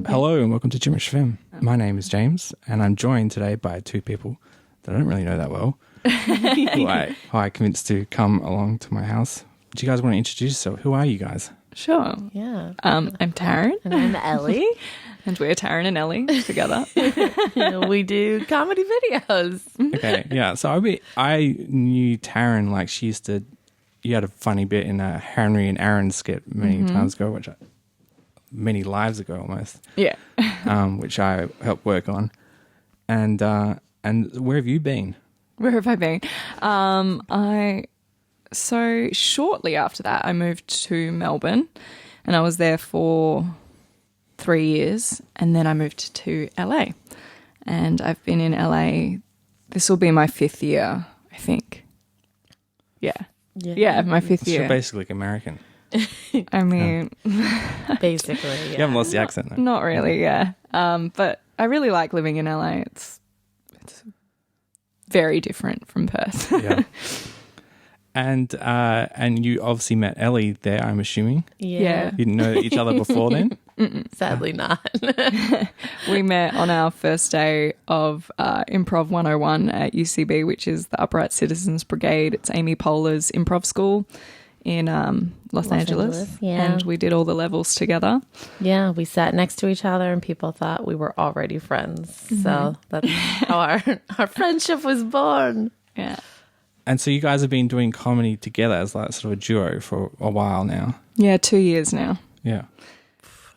Hello and welcome to Jimmerish FM. My name is James and I'm joined today by two people that I don't really know that well who I convinced to come along to my house. Do you guys want to introduce yourself? Who are you guys? Sure. Yeah. I'm Taryn. And I'm Elli. And we're Taryn and Elli together. We do comedy videos. Okay, yeah. So I knew Taryn, like she used to, you had a funny bit in a Henry and Aaron skit many times ago, many lives ago almost. Yeah. Which I helped work on. And where have you been? Where have I been? So shortly after that, I moved to Melbourne and I was there for 3 years and then I moved to LA. And I've been in LA, this will be my 5th year, I think. Yeah, my 5th So year. you're basically American. I mean... Basically, yeah. You haven't lost the accent though. Not really, yeah. But I really like living in LA. It's very different from Perth. Yeah. And you obviously met Elli there, I'm assuming. Yeah. You didn't know each other before then? Sadly not. We met on our first day of Improv 101 at UCB, which is the Upright Citizens Brigade. It's Amy Poehler's improv school in Los Angeles. Yeah. And we did all the levels together. Yeah, we sat next to each other and people thought we were already friends. So that's how our friendship was born. Yeah. And so you guys have been doing comedy together as like sort of a duo for a while now. Yeah, 2 years now. Yeah.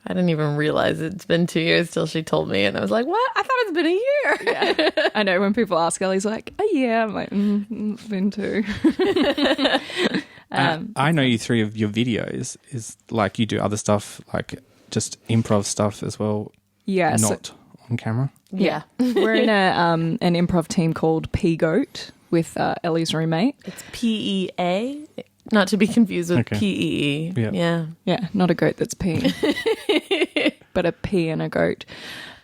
I didn't even realize it's been 2 years till she told me. And I was like, what? I thought it's been a year. Yeah. I know when people ask, Ellie's like, oh, yeah. I'm like, it's been 2. I know you three of your videos is like you do other stuff, like just improv stuff as well. Yeah. Not on camera. Yeah. We're in an improv team called P-Goat with Ellie's roommate. It's PEA, not to be confused with PEE. Yep. Yeah. Yeah, not a goat that's peeing, but a pea and a goat.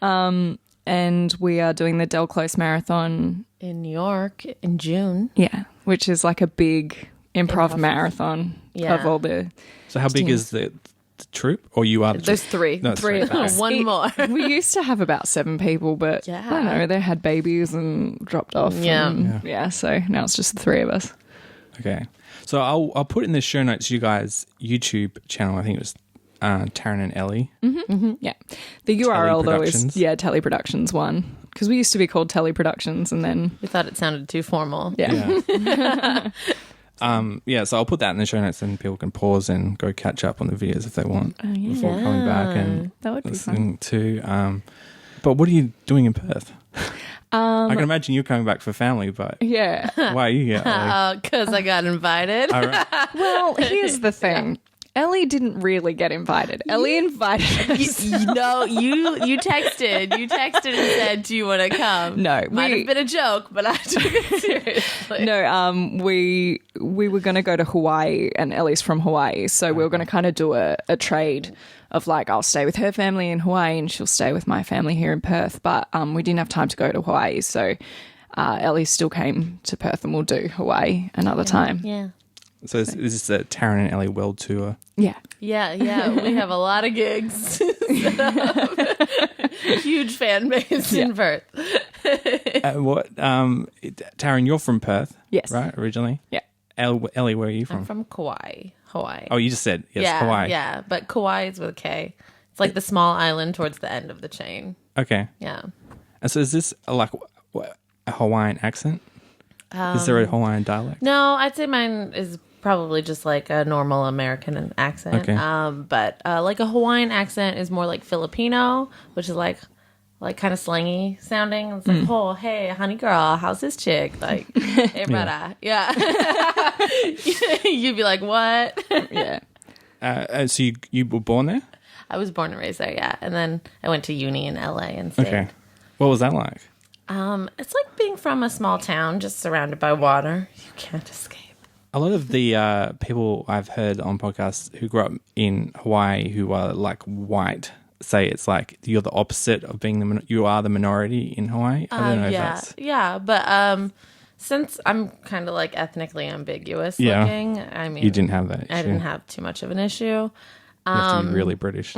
And we are doing the Del Close Marathon. In New York in June. Yeah, which is like a big improv marathon of all the... So how big teams. is the troupe? Or you are the There's troupe? 3. No, Three of us. One more. We used to have about 7 people, but I don't know, they had babies and dropped off. Yeah. Yeah, so now it's just the 3 of us. Okay. So I'll put in the show notes you guys' YouTube channel. I think it was Taryn and Elli. Yeah. The URL though is Productions. Telly Productions 1, because we used to be called Telly Productions and then We thought it sounded too formal. yeah. So I'll put that in the show notes and people can pause and go catch up on the videos if they want before coming back and That would be listening to. But what are you doing in Perth? I can imagine you're coming back for family, but Yeah. why are you here? Elli? Because I got invited. All right. Well, here's the thing. Ellie didn't really get invited. Ellie invited us. You texted and said, do you want to come? No, Might have been a joke, but I took it seriously. No, we were going to go to Hawaii, and Ellie's from Hawaii, so we were going to kind of do a trade of like, I'll stay with her family in Hawaii and she'll stay with my family here in Perth, but we didn't have time to go to Hawaii, so Ellie still came to Perth and we'll do Hawaii another time. Yeah. So is this the Taryn and Elli World Tour? Yeah. Yeah. We have a lot of gigs. Huge fan base in Perth. Taryn, you're from Perth? Yes. Right, originally? Yeah. Elli, where are you from? I'm from Kauai. Hawaii. Oh, you just said, yes, yeah, Hawaii. Yeah, but Kauai is with a K. It's like the small island towards the end of the chain. Okay. Yeah. And so is this like a Hawaiian accent? Is there a Hawaiian dialect? No, I'd say mine is probably just like a normal American accent. Okay. But like a Hawaiian accent is more like Filipino, which is like kind of slangy sounding. It's like, oh, hey, honey girl, how's this chick? Like, hey, brother. Yeah. You'd be like, what? Yeah. So you were born there? I was born and raised there, yeah. And then I went to uni in LA and stayed. Okay. What was that like? It's like being from a small town just surrounded by water. You can't escape. A lot of the people I've heard on podcasts who grew up in Hawaii who are like white say it's like you're the opposite of being you are the minority in Hawaii. I don't know if that's... Yeah, but since I'm kind of like ethnically ambiguous looking, I mean... You didn't have that issue. I didn't have too much of an issue. You have to be really British.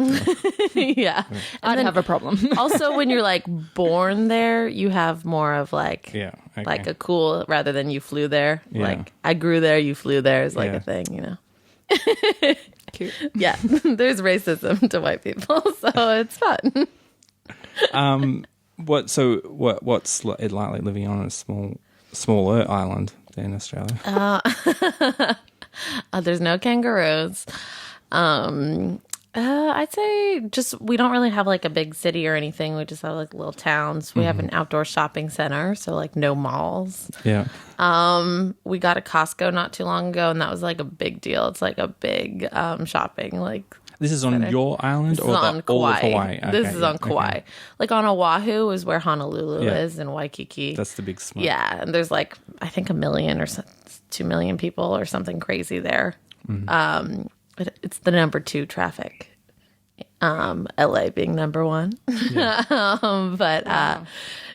Yeah. I'd have a problem. Also, when you're like born there, you have more of like Yeah. Okay. like a cool rather than you flew there. Yeah. Like I grew there, you flew there is like Yeah. a thing, you know. Cute. Yeah, there's racism to white people, so it's fun. What's it like living on a smaller island in Australia? There's no kangaroos. I'd say just we don't really have like a big city or anything. We just have like little towns. We have an outdoor shopping center, so like no malls. Yeah. We got a Costco not too long ago, and that was like a big deal. It's like a big shopping like. This is on your island This or is on all of Kauai. Hawaii? Okay, This is on yeah, Kauai. okay. Like on Oahu is where Honolulu Yeah. is, and Waikiki. That's the big smart. Yeah, and there's like I think 1 million or 2 million people or something crazy there. It's the number 2 traffic. LA being number 1. Yeah.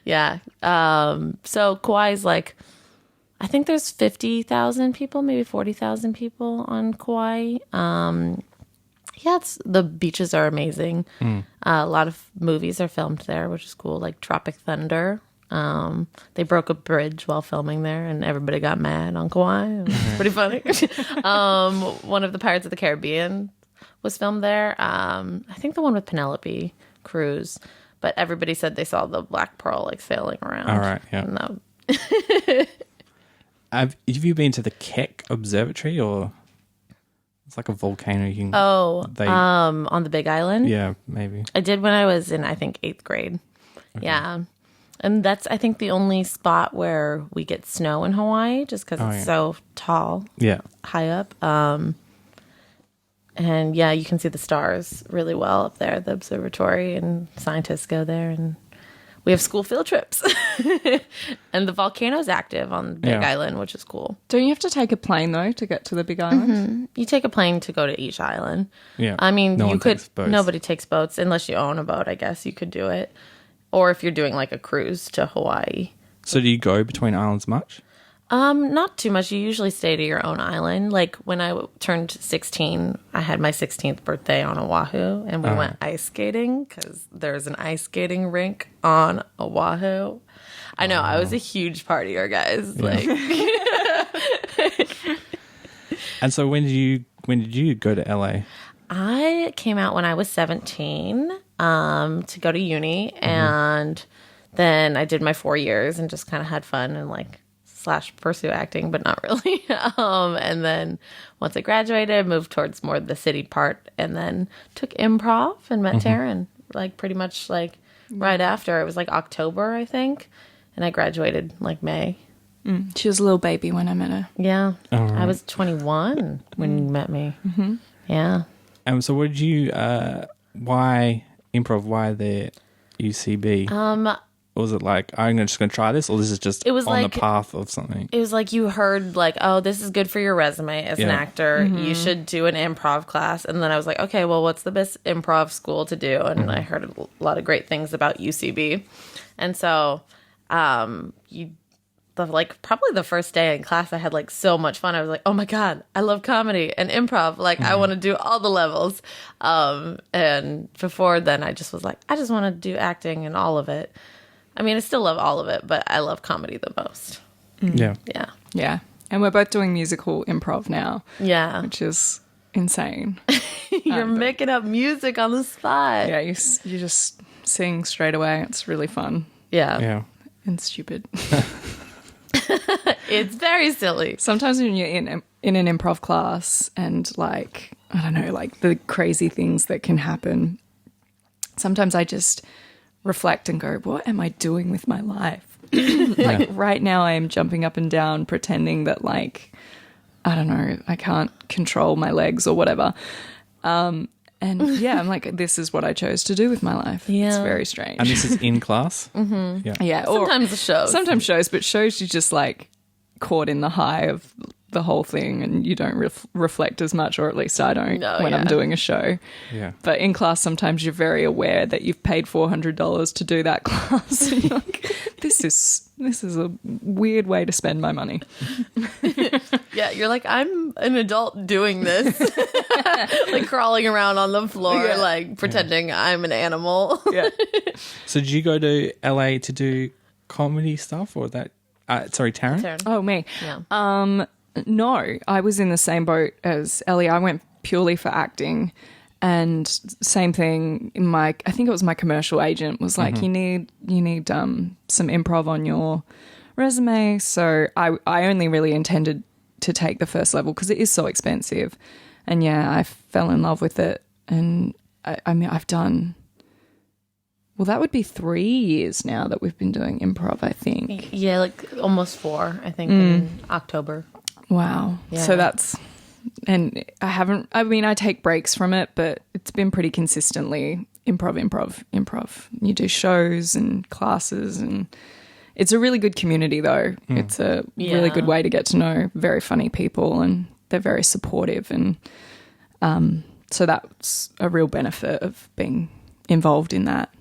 Yeah. So Kauai's like I think there's 50,000 people, maybe 40,000 people on Kauai. Yeah, the beaches are amazing. A lot of movies are filmed there, which is cool, like Tropic Thunder. They broke a bridge while filming there, and everybody got mad on Kauai. It was pretty funny. One of the Pirates of the Caribbean was filmed there. I think the one with Penelope Cruz, but everybody said they saw the Black Pearl like sailing around. All right, yeah. And that- Have you been to the Keck Observatory, or it's like a volcano? You can, on the Big Island. yeah, maybe. I did when I was in, I think, 8th grade. Okay. Yeah. And that's, I think, the only spot where we get snow in Hawaii, just because it's so tall, Yeah, high up. And yeah, you can see the stars really well up there at the observatory, and scientists go there, and we have school field trips. And the volcano's active on the Big Island, which is cool. Don't you have to take a plane, though, to get to the Big Island? You take a plane to go to each island. yeah. I mean, No you one could. takes boats. Nobody takes boats unless you own a boat. I guess you could do it, or if you're doing like a cruise to Hawaii. So do you go between islands much? Not too much. You usually stay to your own island. Like when I turned 16, I had my 16th birthday on Oahu, and we went ice skating because there's an ice skating rink on Oahu. I know, I was a huge partier, guys. Like, And so when did you go to LA? I came out when I was 17 to go to uni, and then I did my 4 years and just kind of had fun and like / pursue acting, but not really. And then once I graduated, moved towards more the city part, and then took improv and met Taryn, like pretty much like right after. It was like October, I think, and I graduated like May. She was a little baby when I met her. Yeah, All right. I was 21 when you met me. Yeah. So what did you? Why improv? Why the UCB? Or was it like I'm just going to try this, or this is just It was on like- the path of something? It was like you heard like, oh, this is good for your resume as an Yeah. actor. You should do an improv class. And then I was like, okay, well, what's the best improv school to do? And I heard a lot of great things about UCB. And so probably the first day in class, I had like so much fun. I was like, oh my God, I love comedy and improv. Like I want to do all the levels. And before then I just was like, I just want to do acting and all of it. I mean, I still love all of it, but I love comedy the most. Yeah. Yeah. Yeah. And we're both doing musical improv now, Yeah. which is insane. You're making up music on the spot. Yeah, you just sing straight away. It's really fun Yeah. Yeah. and stupid. It's very silly. Sometimes when you're in an improv class and like, I don't know, like the crazy things that can happen, sometimes I just reflect and go, what am I doing with my life? Like right now I am jumping up and down pretending that like, I don't know, I can't control my legs or whatever. And yeah, I'm like, this is what I chose to do with my life. Yeah. It's very strange. And this is in class? Yeah. Or Sometimes the shows. sometimes shows, but shows you just like caught in the high of the whole thing and you don't reflect as much, or at least I don't when I'm doing a show. Yeah. But in class, sometimes you're very aware that you've paid $400 to do that class. And you're like, this is a weird way to spend my money. Yeah, you're like, I'm an adult doing this. Like crawling around on the floor, like pretending I'm an animal. Yeah. So did you go to LA to do comedy stuff, or that? Sorry, Taryn? Oh, me. Yeah. No, I was in the same boat as Ellie. I went purely for acting, and same thing. I think it was my commercial agent was like, you need some improv on your resume. So I only really intended to take the first level because it is so expensive, and I fell in love with it. And I mean, I've done. Well, that would be 3 years now that we've been doing improv, I think. Yeah, like almost 4, I think, in October. Wow. Yeah. So that's, and I take breaks from it, but it's been pretty consistently improv. You do shows and classes, and it's a really good community though. It's a really good way to get to know very funny people, and they're very supportive. And so that's a real benefit of being involved in that.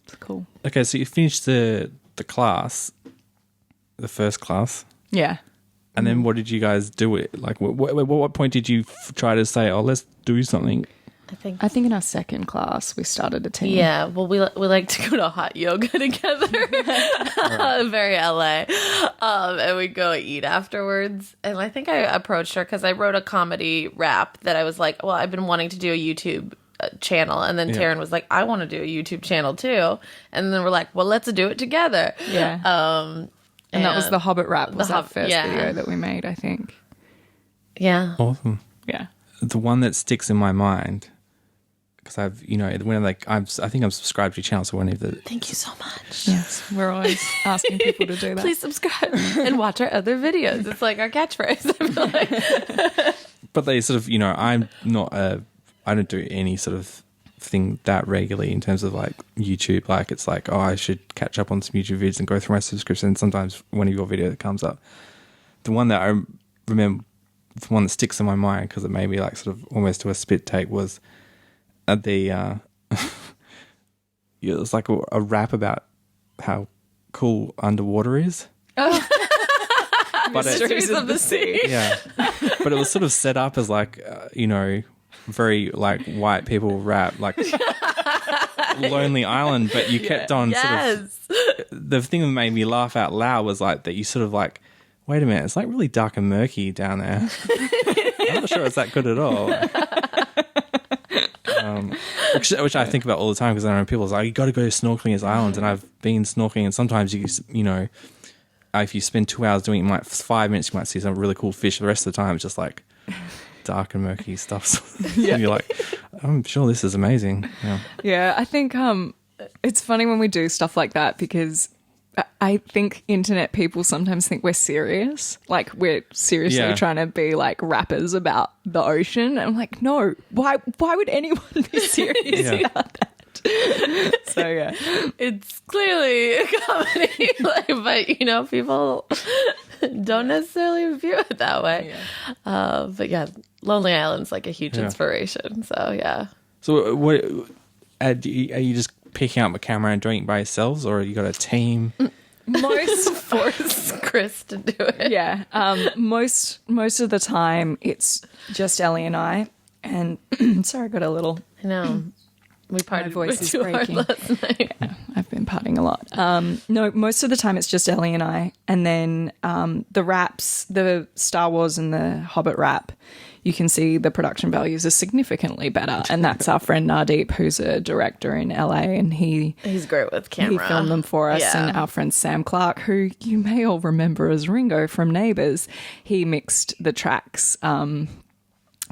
It's cool. Okay, so you finished the class, the first class. Yeah. And then what did you guys do? Like, what point did you try to say, "Oh, let's do something"? I think in our second class we started a team. Yeah, well, we like to go to hot yoga together, very LA, and we go eat afterwards. And I think I approached her because I wrote a comedy rap that I was like, well, I've been wanting to do a YouTube channel, and then Taryn was like, I want to do a YouTube channel too, and then we're like, well, let's do it together. Yeah. And that was the Hobbit rap. Was our first video that we made, I think. Yeah. Awesome. Yeah. The one that sticks in my mind, because I think I'm subscribed to your channel, so whenever Thank you so much. Yes, we're always asking people to do that. Please subscribe and watch our other videos. It's like our catchphrase, I feel like. But they sort of, I don't do any sort of thing that regularly in terms of like YouTube. Like it's like, I should catch up on some YouTube videos and go through my subscription. Sometimes one of your videos comes up. The one that I remember, the one that sticks in my mind because it made me like sort of almost do a spit take was it was like a rap about how cool underwater is. Oh. But Mysteries of the Sea. Yeah. But it was sort of set up as like, very like white people rap, like Lonely Island, but you kept on sort of. The thing that made me laugh out loud was like that you sort of like, wait a minute, it's like really dark and murky down there. I'm not sure it's that good at all. Which I think about all the time because I know people are like, you got to go snorkeling as islands, and I've been snorkeling, and sometimes if you spend 2 hours doing it, 5 minutes you might see some really cool fish. The rest of the time it's just like dark and murky stuff. And you're like, I'm sure this is amazing. Yeah, I think it's funny when we do stuff like that because I think internet people sometimes think we're serious. Like we're seriously trying to be like rappers about the ocean. And I'm like, no, why would anyone be serious about that? So yeah, it's clearly a comedy, but people don't necessarily view it that way. But yeah, Lonely Island's like a huge inspiration. So yeah. So what are you just picking up a camera and doing it by yourselves, or you got a team? Most force Chris to do it. Yeah. Most of the time it's just Ellie and I. And sorry, I got a little. I know. We partied. My voice is too breaking. hard last night. Yeah, I've been partying a lot. No, most of the time it's just Ellie and I. And then the raps, the Star Wars and the Hobbit rap, you can see the production values are significantly better. And that's our friend Nardeep, who's a director in LA. And he's great with camera. He filmed them for us. Yeah. And our friend Sam Clark, who you may all remember as Ringo from Neighbours, he mixed the tracks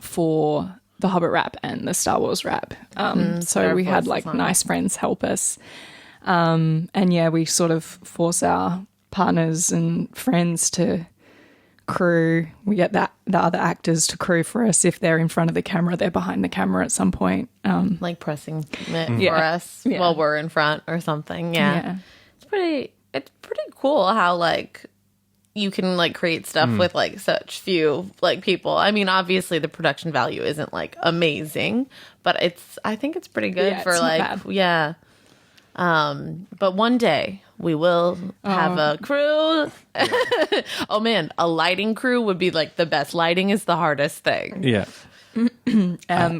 for the Hobbit rap and the Star Wars rap. So we had like nice friends help us. And we sort of force our partners and friends to crew. We get the other actors to crew for us. If they're in front of the camera, they're behind the camera at some point. Like pressing it for us while we're in front or something. Yeah. It's pretty cool how like you can like create stuff with like such few like people. I mean, obviously the production value isn't like amazing, but I think it's pretty good Yeah, for it's not like, bad. yeah. But one day we will have a crew. Oh man, a lighting crew would be like the best. Lighting is the hardest thing. Yeah.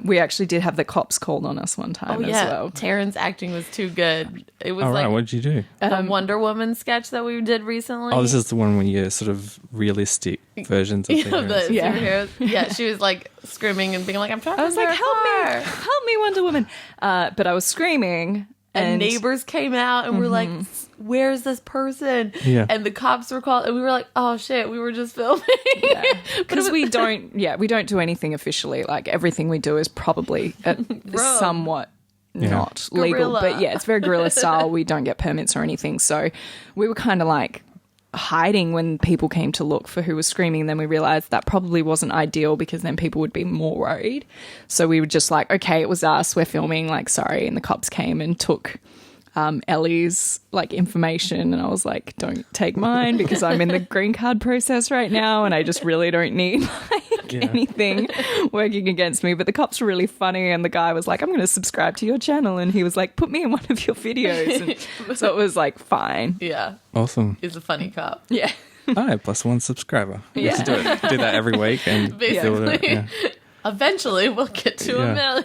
We actually did have the cops called on us one time as well. Taryn's acting was too good. It was All right. like What did you do? the Wonder Woman sketch that we did recently. Oh, this is the one when you're sort of realistic versions of the heroes. the superheroes. Yeah, she was like screaming and being like, "I'm trying." I was like, help me, Wonder Woman. But I was screaming. And neighbors came out and were like, "Where's this person?" Yeah. And the cops were called, and we were like, "Oh shit, we were just filming." Because we don't do anything officially. Like everything we do is probably somewhat not legal. Guerrilla. But yeah, it's very guerrilla style. We don't get permits or anything. So we were kind of like hiding when people came to look for who was screaming. And then we realized that probably wasn't ideal because then people would be more worried. So we were just like, okay, it was us. We're filming. Like, sorry. And the cops came and took Elli's like information, and I was like, don't take mine because I'm in the green card process right now and I just really don't need like anything working against me. But the cops were really funny, and the guy was like, I'm going to subscribe to your channel, and he was like, put me in one of your videos. And so it was like fine. Yeah, Awesome. he's a funny cop. Yeah. All right. +1 subscriber. Yeah. Let's do that every week and build it. Basically. Yeah. Eventually, we'll get to Yeah.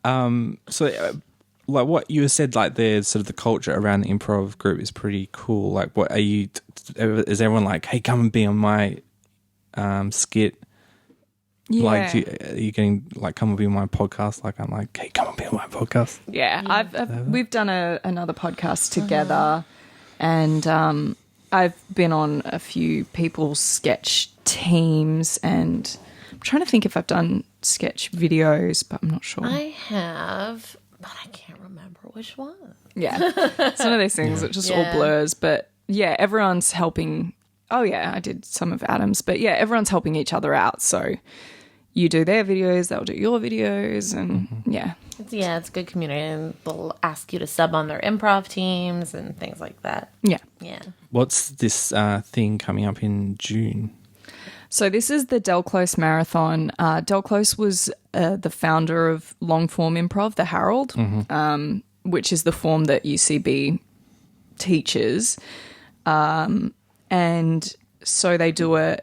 1 million. So, like what you said, like the sort of the culture around the improv group is pretty cool. Like, what are you? Is everyone like, hey, come and be on my skit? Yeah. Like, are you getting like, come and be on my podcast? Like, I'm like, hey, come and be on my podcast. Yeah, we've done another podcast together, and I've been on a few people's sketch teams, and I'm trying to think if I've done sketch videos, but I'm not sure. I have, but I can't remember which one. Yeah, it's one of those things that just all Yeah. blurs. But yeah, everyone's helping. Oh yeah, I did some of Adam's, but yeah, everyone's helping each other out. So you do their videos, they'll do your videos, and yeah. It's a good community, and they'll ask you to sub on their improv teams and things like that. Yeah. Yeah. What's this thing coming up in June? So this is the Del Close Marathon. Del Close was the founder of long form improv, the Herald, which is the form that UCB teaches. And so they do a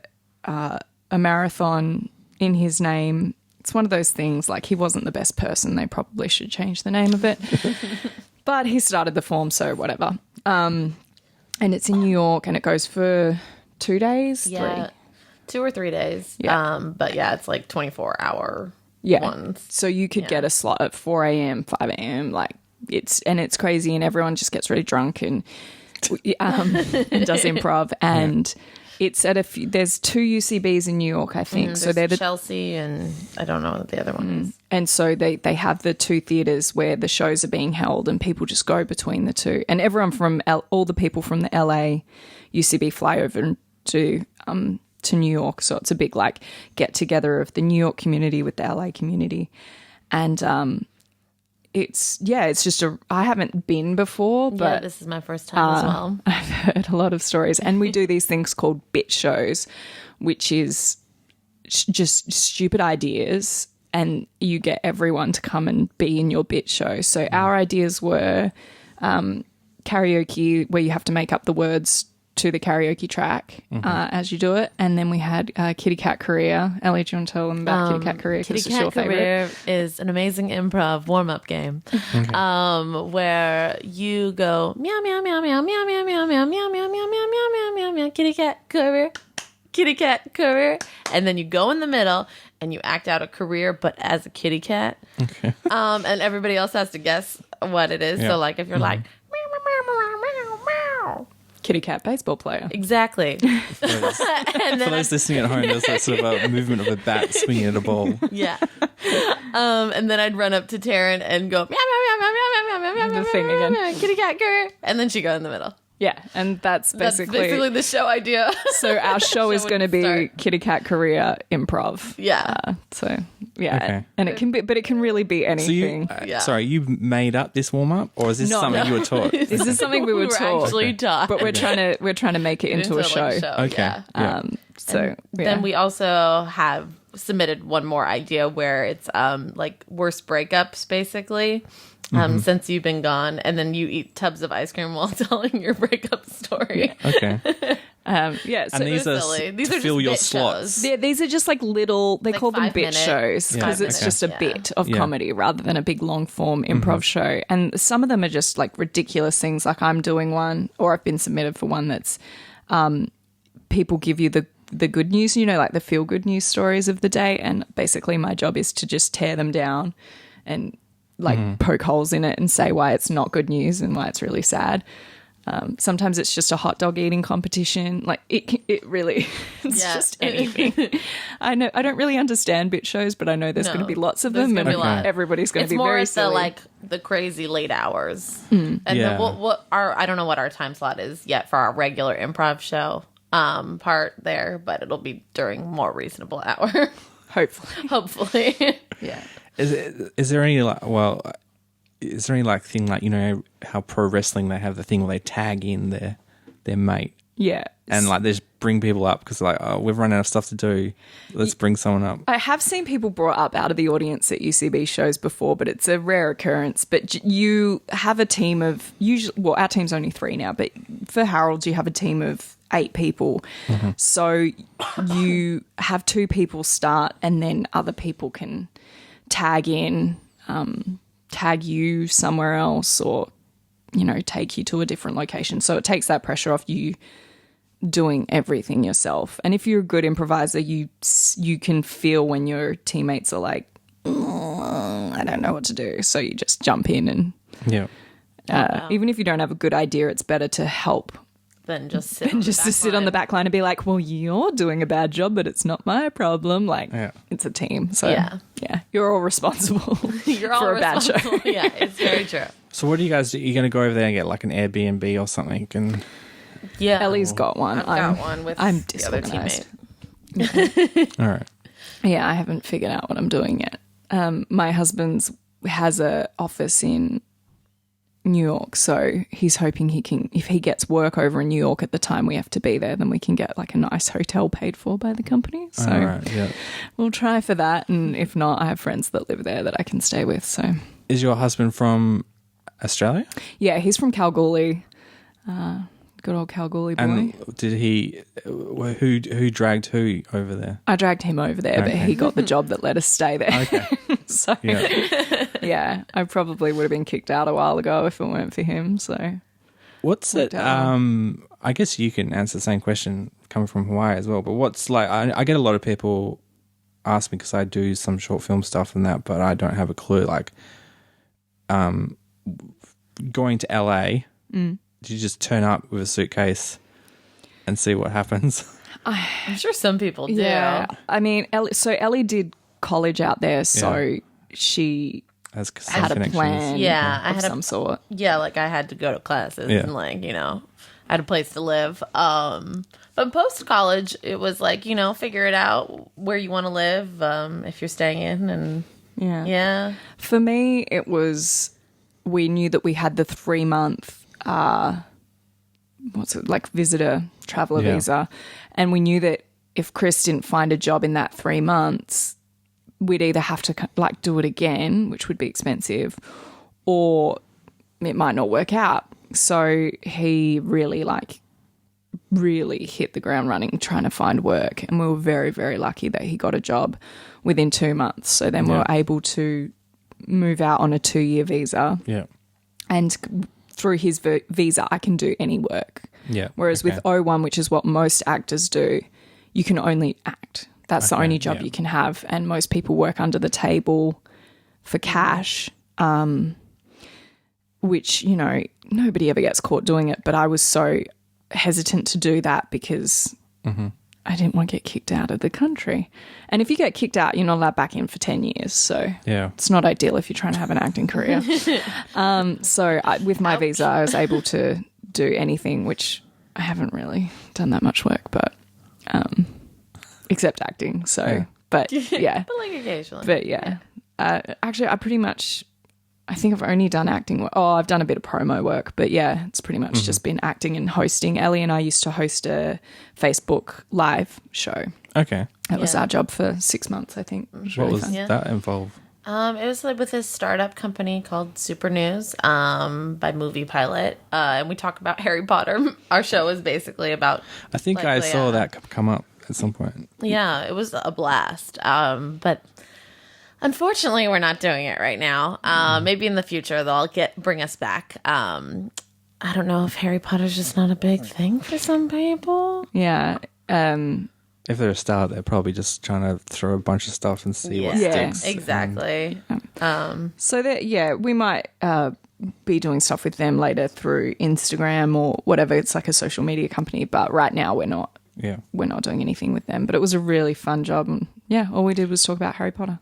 marathon in his name. It's one of those things, like he wasn't the best person. They probably should change the name of it. But he started the form, so whatever. And it's in New York, and it goes for 2 days, Yeah. 3. 2 or 3 days. Yeah. But yeah, it's like 24-hour Yeah. ones. So you could get a slot at 4 a.m., 5 a.m. Like it's crazy, and everyone just gets really drunk and and does improv. And it's at there's 2 UCBs in New York, I think. So they're the Chelsea, and I don't know what the other one is. and so they have the 2 theaters where the shows are being held, and people just go between the 2. And everyone from all the people from the LA UCB fly over to New York. So it's a big like get together of the New York community with the LA community. And it's just I haven't been before, Yeah, but this is my first time as well. I've heard a lot of stories. And we do these things called bit shows, which is just stupid ideas, and you get everyone to come and be in your bit show. So our ideas were karaoke, where you have to make up the words to the karaoke track as you do it. And then we had Kitty Cat Career. Ellie, do you want to tell them about Kitty Cat Career? Kitty Because it's your Cat favorite. Career is an amazing improv warm-up game where you go meow meow meow meow meow meow meow meow meow meow meow meow meow meow meow meow Kitty Cat Career, Kitty Cat Career, and then you go in the middle and you act out a career but as a kitty cat. Okay. And everybody else has to guess what it is. Yeah. So like if you're like meow meow meow meow meow. Kitty Cat baseball player. Exactly. For those listening at home, there's that sort of a movement of a bat swinging at a ball. Yeah. And then I'd run up to Taryn and go meow meow meow meow meow meow meow meow The meow thing meow, again. meow, kitty cat girl, and then she'd go in the middle. Yeah, and that's basically the show idea. So our show is going to be start. Kitty Cat Korea Improv. Yeah. Okay. And it can be, but it can really be So you, anything. sorry, you made up this warm up, or is this something you were taught? This is something we were taught, actually taught. but we're trying to make it into a show. Okay. Yeah. So Then we also have submitted one more idea where it's like worst breakups, basically. Since you've been gone, and then you eat tubs of ice cream while telling your breakup story. Okay. So And these are silly. These to are fill just your bit slots. shows. yeah, these are just like little. They Like call them 5 bit minute- shows because Yeah, it's okay. just a Yeah. bit of Yeah. comedy rather than a big long form improv show. And some of them are just like ridiculous things. Like I'm doing one, or I've been submitted for one that's people give you the good news, like the feel good news stories of the day, and basically my job is to just tear them down and like poke holes in it and say why it's not good news and why it's really sad. Sometimes it's just a hot dog eating competition. Like it really, it's Yeah. just anything. I know I don't really understand bit shows, but I know there's going to be lots of there's them, gonna and be a lot. everybody's going to It's be more very at silly. the crazy late hours. And Yeah. then what our I don't know what our time slot is yet for our regular improv show part there, but it'll be during more reasonable hour. Hopefully, Hopefully. yeah. Is there any thing like how pro wrestling they have the thing where they tag in their mate Yeah. and like they just bring people up because like, oh, we've run out of stuff to do, let's bring someone up. I have seen people brought up out of the audience at UCB shows before, but it's a rare occurrence. But you have a team of usually, well, our team's only 3 now, but for Harold, you have a team of 8 people. So you have 2 people start, and then other people can tag in, tag you somewhere else, or take you to a different location. So it takes that pressure off you doing everything yourself. And if you're a good improviser, you can feel when your teammates are like, I don't know what to do. So you just jump in and Yeah. even if you don't have a good idea, it's better to help Then just sit than just to sit on the back line and be like, well, you're doing a bad job, but it's not my problem. Like, it's a team. So yeah, you're all responsible You're all for a bad show. responsible. Yeah, it's very true. So what do you guys do? You're going to go over there and get like an Airbnb or something? And Yeah. Ellie's got one. I've got one with I'm the other disorganized. teammate. all right. Yeah, I haven't figured out what I'm doing yet. My husband's has a office in New York, so he's hoping he can, if he gets work over in New York at the time we have to be there, then we can get like a nice hotel paid for by the company. So All right. Yeah. we'll try for that, and if not, I have friends that live there that I can stay with. So Is your husband from Australia? yeah, he's from Kalgoorlie. Good old Kalgoorlie boy. And did he? Who dragged who over there? I dragged him over there, but Okay. he got the job that let us stay there. Okay. So Yeah. yeah, I probably would have been kicked out a while ago if it weren't for him. So What's it? I guess you can answer the same question coming from Hawaii as well. But what's like? I get a lot of people ask me because I do some short film stuff and that, but I don't have a clue. Like, going to LA. Do you just turn up with a suitcase and see what happens? I'm sure some people do. yeah, I mean, Ellie did college out there, so Yeah. she As some had a connections. plan. Yeah, I of had some sort. Yeah, like I had to go to classes Yeah. and like, I had a place to live. But post college, it was like, figure it out where you want to live, if you're staying in, and yeah. For me, it was, we knew that we had the 3-month, visitor traveler Yeah. visa. And we knew that if Chris didn't find a job in that 3 months, we'd either have to do it again, which would be expensive, or it might not work out. So he really hit the ground running trying to find work. And we were very, very lucky that he got a job within 2 months. So then we were able to move out on a 2-year visa. Yeah. And through his visa, I can do any work. Yeah. Whereas with O1, which is what most actors do, you can only act. That's the only job you can have. And most people work under the table for cash, which, nobody ever gets caught doing it. But I was so hesitant to do that because I didn't want to get kicked out of the country. And if you get kicked out, you're not allowed back in for 10 years. So it's not ideal if you're trying to have an acting career. With my visa, I was able to do anything, which I haven't really done that much work, but except acting. So, Yeah. but yeah, But like occasionally. but yeah. Actually, I think I've only done acting work. Oh, I've done a bit of promo work, but yeah, it's pretty much just been acting and hosting. Ellie and I used to host a Facebook live show. Okay. That was our job for 6 months, I think. It was What really was fun. Yeah. that involve? It was like with a startup company called Super News by Movie Pilot. And we talk about Harry Potter. Our show is basically about... I think like, I saw that come up at some point. Yeah, it was a blast. But unfortunately, we're not doing it right now. Maybe in the future they'll bring us back. I don't know if Harry Potter's just not a big thing for some people. Yeah. If they're a star, they're probably just trying to throw a bunch of stuff and see what Yeah. sticks. Exactly. So that, yeah, we might be doing stuff with them later through Instagram or whatever. It's like a social media company, but right now we're not. Yeah. We're not doing anything with them. But it was a really fun job, and yeah, all we did was talk about Harry Potter.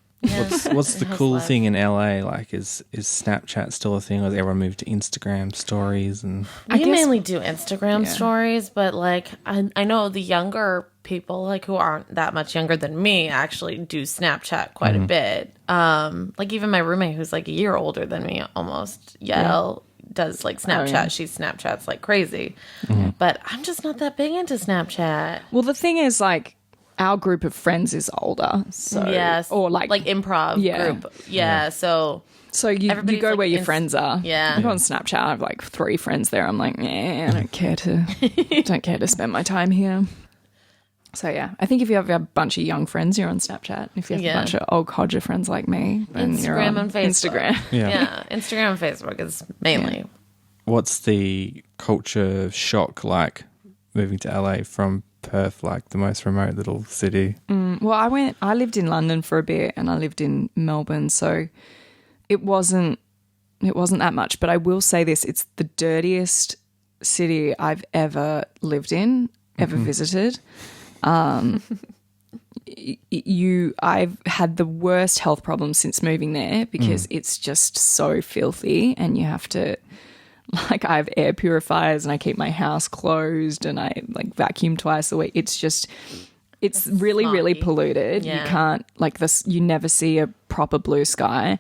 What's the House cool life. thing in LA? Like, is Snapchat still a thing, or has everyone moved to Instagram stories? And I We guess- mainly do Instagram Yeah. stories, but like I know the younger people, like who aren't that much younger than me, actually do Snapchat quite a bit. Like even my roommate, who's like a year older than me, almost Yael, does like Snapchat. yeah. She Snapchats like crazy, but I'm just not that big into Snapchat. Well, the thing is, like, our group of friends is older, so Yes, or like improv Yeah. group. Yeah, so you you go like where your in- friends are. Yeah. I go on Snapchat. I have like 3 friends there. I'm like, I don't care to spend my time here. So yeah, I think if you have a bunch of young friends, you're on Snapchat. If you have Yeah. a bunch of old codger friends like me, then you're Instagram on and Facebook. Instagram. Yeah. Instagram and Facebook is mainly. what's the culture shock like moving to LA from Perth, like the most remote little city? Well, I lived in London for a bit, and I lived in Melbourne, so it wasn't that much. But I will say this: it's the dirtiest city I've ever lived in, ever visited. I've had the worst health problems since moving there because it's just so filthy, and you have to, like, I have air purifiers and I keep my house closed and I like vacuum twice a week. It's really, really smoky. polluted. Yeah. You can't, like, this, you never see a proper blue sky,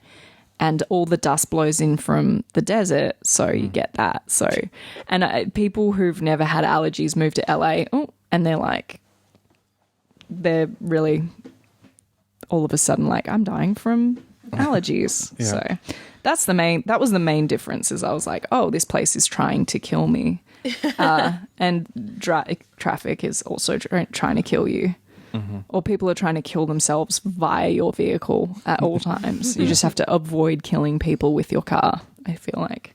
and all the dust blows in from the desert. So you get that. So, and people who've never had allergies move to LA and they're really all of a sudden like, I'm dying from allergies. Yeah. So that was the main difference, is I was like, oh, this place is trying to kill me. And traffic is also trying to kill you. Or people are trying to kill themselves via your vehicle at all times. You just have to avoid killing people with your car, I feel like.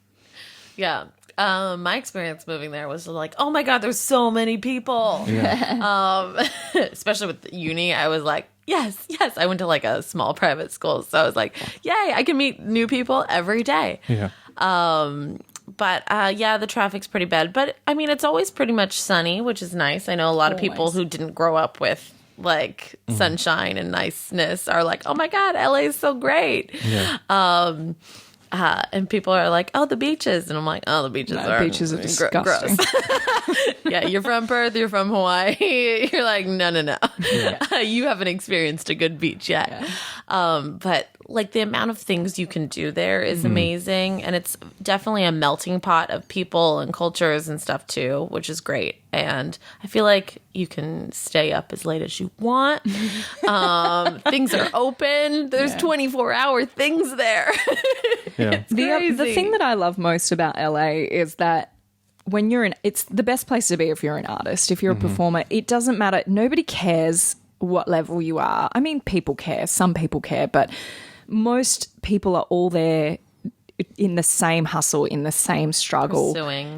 Yeah. My experience moving there was like, oh my God, there's so many people. Yeah. Especially with uni, I was like, yes. I went to like a small private school. So I was like, yay, I can meet new people every day. Yeah. But yeah, the traffic's pretty bad. But I mean, it's always pretty much sunny, which is nice. I know a lot of people who didn't grow up with like sunshine and niceness are like, oh my God, LA is so great. Yeah. And people are like, oh, the beaches. And I'm like, oh, the beaches are disgusting. gross. Yeah, you're from Perth, you're from Hawaii. You're like, no. You haven't experienced a good beach yet. Yeah. But like the amount of things you can do there is amazing. And it's definitely a melting pot of people and cultures and stuff too, which is great. And I feel like you can stay up as late as you want. Things are open. There's 24-hour things there. Yeah. The thing that I love most about LA is that when it's the best place to be if you're an artist, if you're a performer. It doesn't matter. Nobody cares what level you are. I mean, people care. Some people care, but most people are all there in the same hustle, in the same struggle,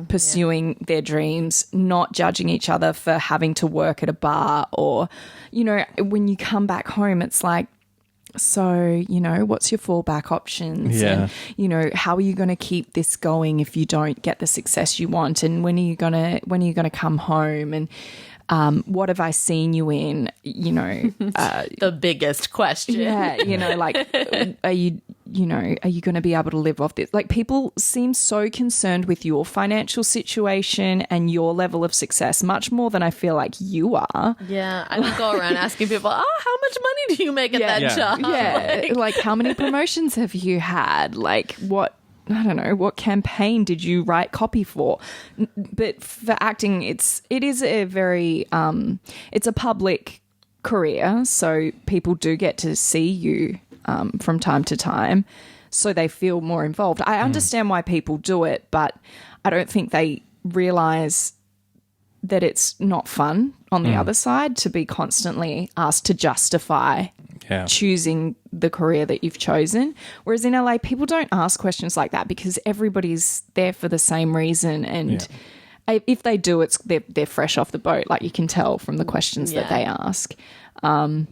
pursuing their dreams, not judging each other for having to work at a bar, or, you know, when you come back home, it's like, so, you know, what's your fallback options? Yeah. And, you know, how are you going to keep this going if you don't get the success you want? And when are you going to come home? And what have I seen you in? You know, The biggest question. yeah, you know, like, are you going to be able to live off this? Like, people seem so concerned with your financial situation and your level of success much more than I feel like you are. Yeah, I don't go around asking people, how much money do you make at that job? Yeah, like how many promotions have you had? Like, what, I don't know, what campaign did you write copy for? But for acting, it is a very, it's a public career, so people do get to see you from time to time, so they feel more involved. I understand why people do it, but I don't think they realize that it's not fun on the other side to be constantly asked to justify choosing the career that you've chosen. Whereas in LA, people don't ask questions like that because everybody's there for the same reason. And if they do, they're fresh off the boat. Like, you can tell from the questions that they ask. And,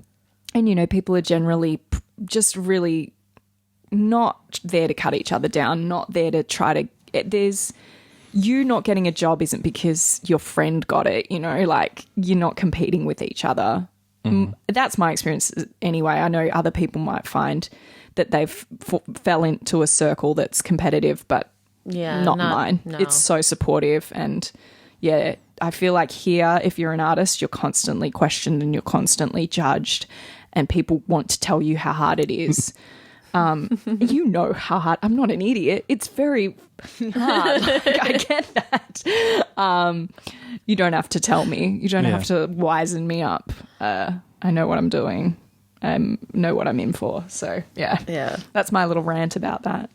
you know, people are generally just really not there to cut each other down, not there to try to you not getting a job isn't because your friend got it, you know, like, you're not competing with each other. That's my experience anyway. I know other people might find that they've fell into a circle that's competitive, but not mine. No. It's so supportive. And yeah, I feel like here, if you're an artist, you're constantly questioned and you're constantly judged, and people want to tell you how hard it is. You know how hard. I'm not an idiot. It's very hard. Like, I get that. You don't have to tell me. You don't have to wisen me up. I know what I'm doing. I know what I'm in for. So yeah. That's my little rant about that.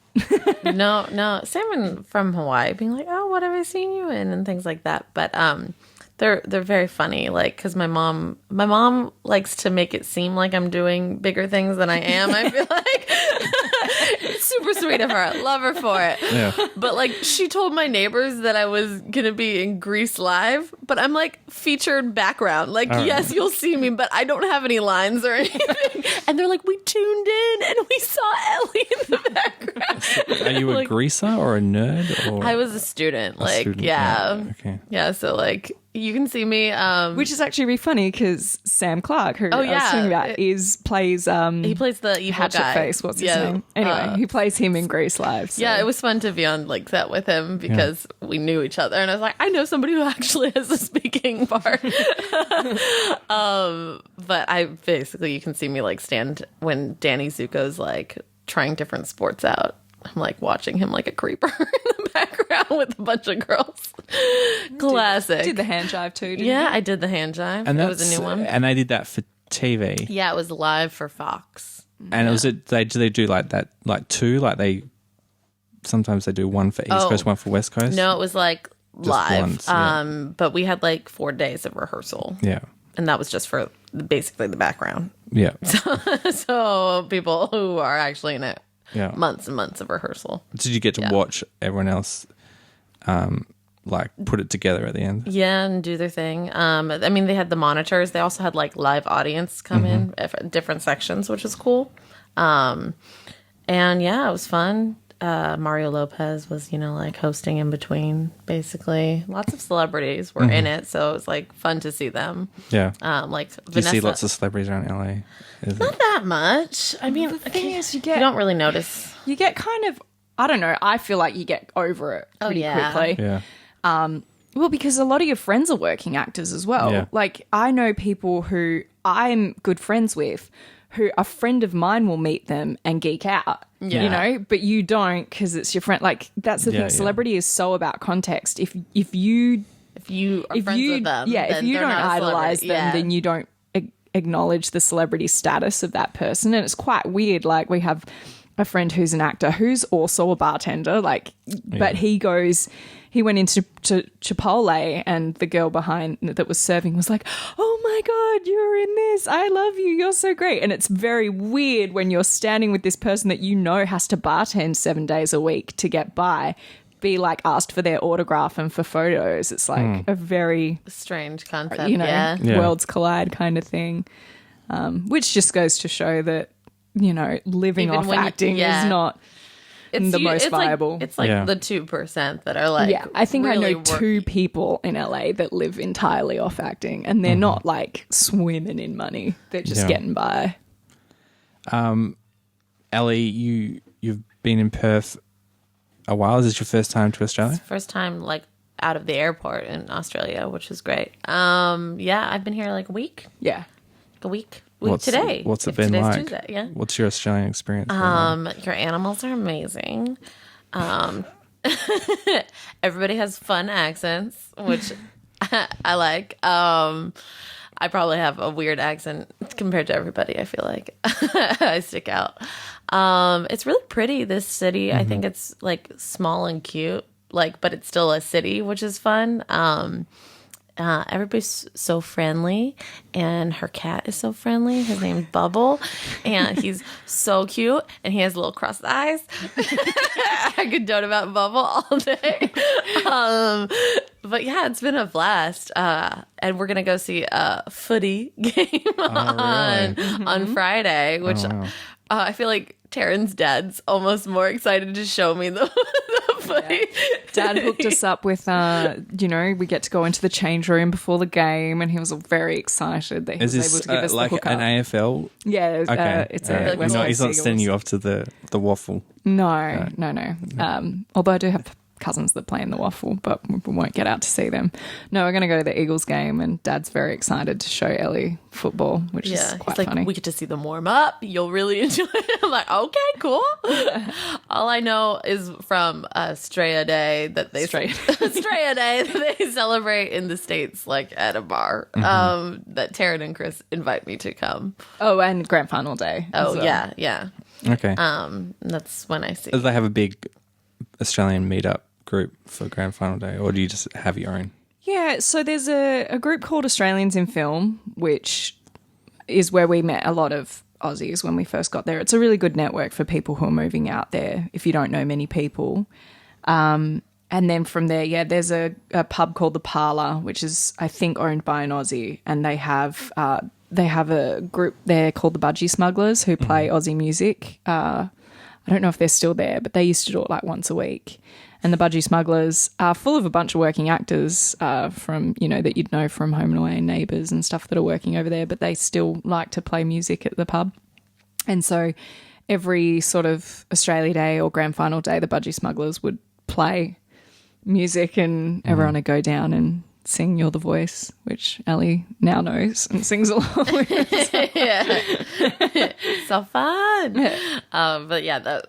No. Someone from Hawaii being like, "Oh, what have I seen you in?" and things like that. But they're very funny, like, because my mom likes to make it seem like I'm doing bigger things than I am. I feel like it's super sweet of her. Love her for it. Yeah. But like, she told my neighbors that I was gonna be in Grease Live, but I'm like featured background. Like, yes, you'll see me, but I don't have any lines or anything. And they're like, we tuned in and we saw Elli in the background. Are you a greaser or a nerd? Or I was a student. Yeah. Okay. Yeah. So like, you can see me, which is actually really funny because Sam Clark, who I was talking about, plays he plays the evil Hatchet guy. Face. What's his name? Anyway, he plays him in Grease Live. So. Yeah, it was fun to be on like set with him because we knew each other, and I was like, I know somebody who actually has a speaking part. But I basically, you can see me like stand when Danny Zuko's like trying different sports out. I'm like watching him like a creeper in the background with a bunch of girls. Classic. Did the hand jive too, didn't you? I did the hand jive. And that was a new one. And they did that for TV. Yeah, it was live for Fox. And they do like that, like two, like sometimes they do one for East Coast, one for West Coast. No, it was like just live. once, but we had like 4 days of rehearsal. Yeah. And that was just for basically the background. Yeah. So people who are actually in it. Yeah. Months and months of rehearsal. Did you get to watch everyone else like put it together at the end? Yeah, and do their thing. I mean, they had the monitors. They also had like live audience come in at different sections, which is cool. And yeah, it was fun. Mario Lopez was, like hosting in between, basically. Lots of celebrities were in it, so it was like fun to see them. Yeah. Like Do Vanessa. you see lots of celebrities around LA? Not that much. I mean, the thing is, you don't really notice. You get kind of, I don't know, I feel like you get over it pretty quickly. Yeah. Well, because a lot of your friends are working actors as well. Yeah. Like, I know people who I'm good friends with who a friend of mine will meet them and geek out, but you don't because it's your friend. Like, that's the thing. Celebrity is so about context. If you are friends with them, if you don't idolize them, then you don't acknowledge the celebrity status of that person. And it's quite weird. Like, we have a friend who's an actor who's also a bartender, but he went into Chipotle and the girl behind that was serving was like, "Oh my God, you're in this. I love you. You're so great." And it's very weird when you're standing with this person that has to bartend 7 days a week to get by, be like asked for their autograph and for photos. It's like a very strange concept, worlds collide kind of thing, which just goes to show that, living Even off acting is not it's the most viable. It's like Yeah. the 2% that are like, yeah, I think really I know two people in LA that live entirely off acting, and they're not like swimming in money. They're just Yeah. getting by. Ellie, you've been in Perth a while. Is this your first time to Australia? First time like out of the airport in Australia, which is great. Yeah, I've been here like a week. Yeah. Today. What's it If been today's like? Tuesday, yeah. What's your Australian experience? been like? Your animals are amazing. Everybody has fun accents, which I like. I probably have a weird accent compared to everybody. I feel like I stick out. It's really pretty, this city. I think it's like small and cute, like, but it's still a city, which is fun. Everybody's so friendly, and her cat is so friendly. His name's Bubble, and he's so cute, and he has little crossed eyes. I could dote about Bubble all day. But yeah, it's been a blast. And we're gonna go see a footy game on Friday, which I feel like Taryn's dad's almost more excited to show me the footy. Dad hooked us up with, we get to go into the change room before the game, and he was very excited that he Is was this able to give us like the hookup. an AFL? Yeah, Okay, it's all a right. West Coast He's not Eagles. sending you off to the waffle. No. Although I do have cousins that play in the waffle, but we won't get out to see them. No, we're going to go to the Eagles game, and Dad's very excited to show Ellie football, which is quite he's like, funny. we get to see them warm up. You'll really enjoy it. I'm like, okay, cool. All I know is from Straya Day that they Straya Day that they celebrate in the States, like at a bar. That Taryn and Chris invite me to come. Oh, and grand final day. Oh as well. yeah. Okay. That's when I see. Do they have a big Australian meetup group for grand final day, or do you just have your own? Yeah, so there's a group called Australians in Film, which is where we met a lot of Aussies when we first got there. It's a really good network for people who are moving out there if you don't know many people. And then from there, there's a pub called The Parlour, which is, I think, owned by an Aussie, and they have a group there called the Budgie Smugglers who play Aussie music. I don't know if they're still there, but they used to do it like once a week. And the Budgie Smugglers are full of a bunch of working actors from, that you'd know from Home and Away and Neighbours and stuff that are working over there, but they still like to play music at the pub. And so every sort of Australia Day or Grand Final Day, the Budgie Smugglers would play music, and everyone would go down and sing You're the Voice, which Ellie now knows and sings along with. So fun. But yeah,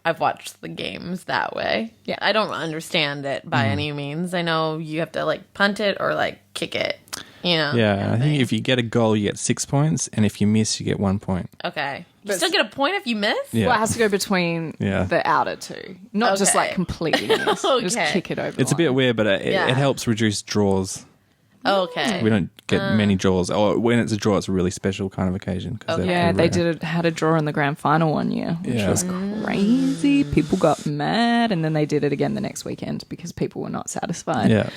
I've watched the games that way. Yeah. I don't understand it by any means. I know you have to like punt it or like kick it. Yeah, I think if you get a goal, you get 6 points, and if you miss, you get 1 point. Okay. You still get a point if you miss? Yeah. Well, it has to go between the outer two, not just like completely miss. Just kick it over. It's a bit weird, but it Yeah. helps reduce draws. Okay. We don't get many draws, or when it's a draw, it's a really special kind of occasion. 'Cause they're Yeah, pretty they rare. had a draw in the grand final one year, which was crazy. People got mad, and then they did it again the next weekend because people were not satisfied. Yeah.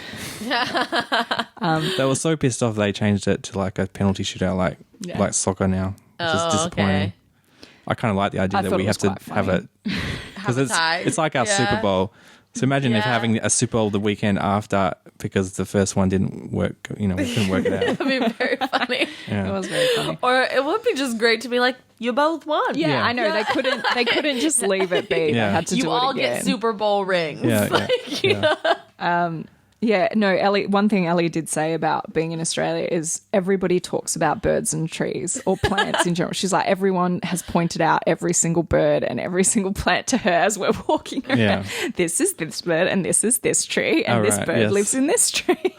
They were so pissed off they changed it to like a penalty shootout, like soccer now, which is disappointing. okay. I kind of like the idea I that thought we it have was to quite have funny. it because it's like our Yeah. Super Bowl. So imagine if Yeah. having a Super Bowl the weekend after because the first one didn't work. We couldn't work it out. That'd be very funny. Yeah. It was very funny. Or it would be just great to be like, you both won. Yeah, Yeah. I know they couldn't just leave it be. Yeah. They had to You do all it again. get Super Bowl rings. Yeah, Like, yeah. Yeah, no, Ellie, one thing Ellie did say about being in Australia is everybody talks about birds and trees or plants in general. She's like, everyone has pointed out every single bird and every single plant to her as we're walking around. Yeah. This is this bird and this is this tree and Oh, this right, bird yes. lives in this tree.